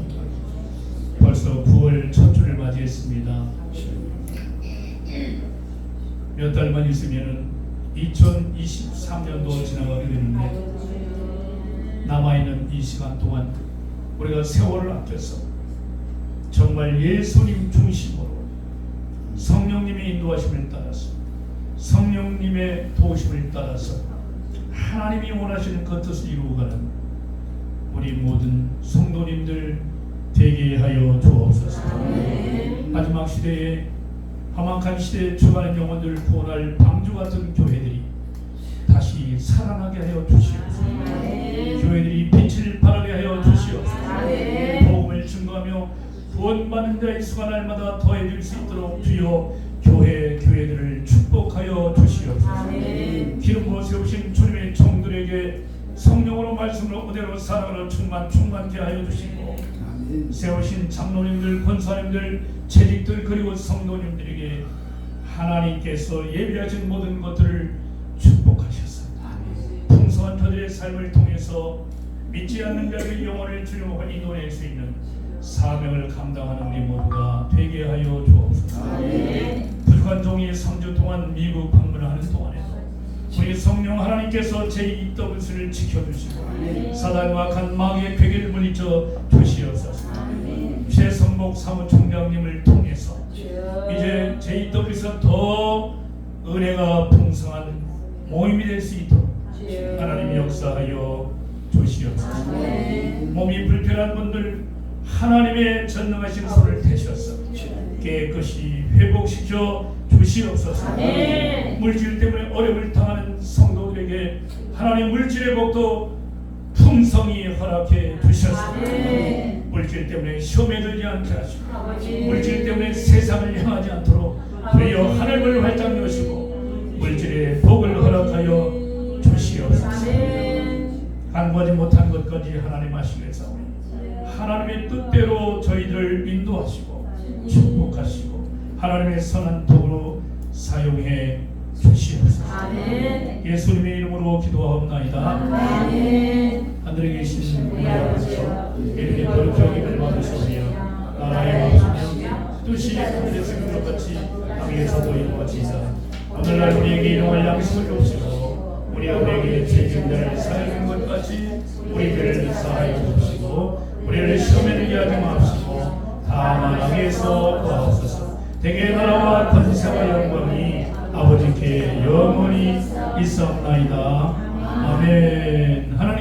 벌써 9월 첫 주를 맞이했습니다. 몇 달만 있으면 2023년도 지나가게 되는데 남아있는 이 시간 동안 우리가 세월을 아껴서 정말 예수님 중심으로 성령님의 인도하심을 따라서 성령님의 도우심을 따라서 하나님이 원하시는 그 뜻을 이루어가는 우리 모든 성도님들 되게 하여 주옵소서. 마지막 시대에 험악한 시대에 죽어가는 영혼들을 구원할 방주 같은 교회들이 다시 살아나게 하여 주시옵소서. 교회들이 빛을 발하게 하여 주시옵소서. 복음을 증거하며 구원받는 자의 수가 날마다 더해질 수 있도록 주여 교회들을 축복하여 주시옵소서. 기름 부어 세우신 주님의 종들에게 성령으로 말씀으로 그대로 사랑으로 충만케 하여 주시고 세우신 장로님들, 권사님들, 재직들 그리고 성도님들에게 하나님께서 예비하신 모든 것들을 축복하셔서 풍성한 저들의 삶을 통해서 믿지 않는 자의 영혼을 주님으로 인도할 수 있는 사명을 감당하는 우리 모두가 되게 하여 주옵소서. 부족한 종이 3주 동안 미국 방문하는 동안에 우리 성령 하나님께서 제2WC를 지켜주시고 사단과 간 마귀의 괴계를 물리쳐 주시옵소서. 최성복 사무총장님을 통해서 이제 제2WC가 더 은혜가 풍성한 모임이 될 수 있도록 하나님이 역사하여 주시옵소서. 몸이 불편한 분들 하나님의 전능하신 손을 대셔서 깨끗이 회복시켜 주시옵소서. 물질 때문에 어려움을 당하는 성도들에게 하나님 물질의 복도 풍성히 허락해 주셔서 물질 때문에 시험에 들지 않게 하시고 물질 때문에 세상을 향하지 않도록 주여 하늘을 활짝 여시고 물질의 복을 허락하여 주시옵소서. 간구하지 못한 것까지 하나님 하시겠사오니 하나님의 뜻대로 저희들을 인도하시고 축복하시고 하나님의 선한 도구로 사용해 주시옵소서. 예수님의 이름으로 기도하옵나이다. 하늘에 계신 우리 아버지여 이름이 거룩히 여김을 받으시오며 나라의 마음이며 뜻이 하늘에서 이룬 것 같이 땅에서도 이루어지이다. 오늘날 우리에게 일용할 양식을 주시고 우리에게 죄진자를 사하는 것 같이 우리들을 사하여 주시고 우리를 시험에 들게 하지 마시고 다만 악에서 구하옵소서. 대개 나라와 권세와 영광이 아버지께 영원히 있사옵나이다. 아멘. 하나님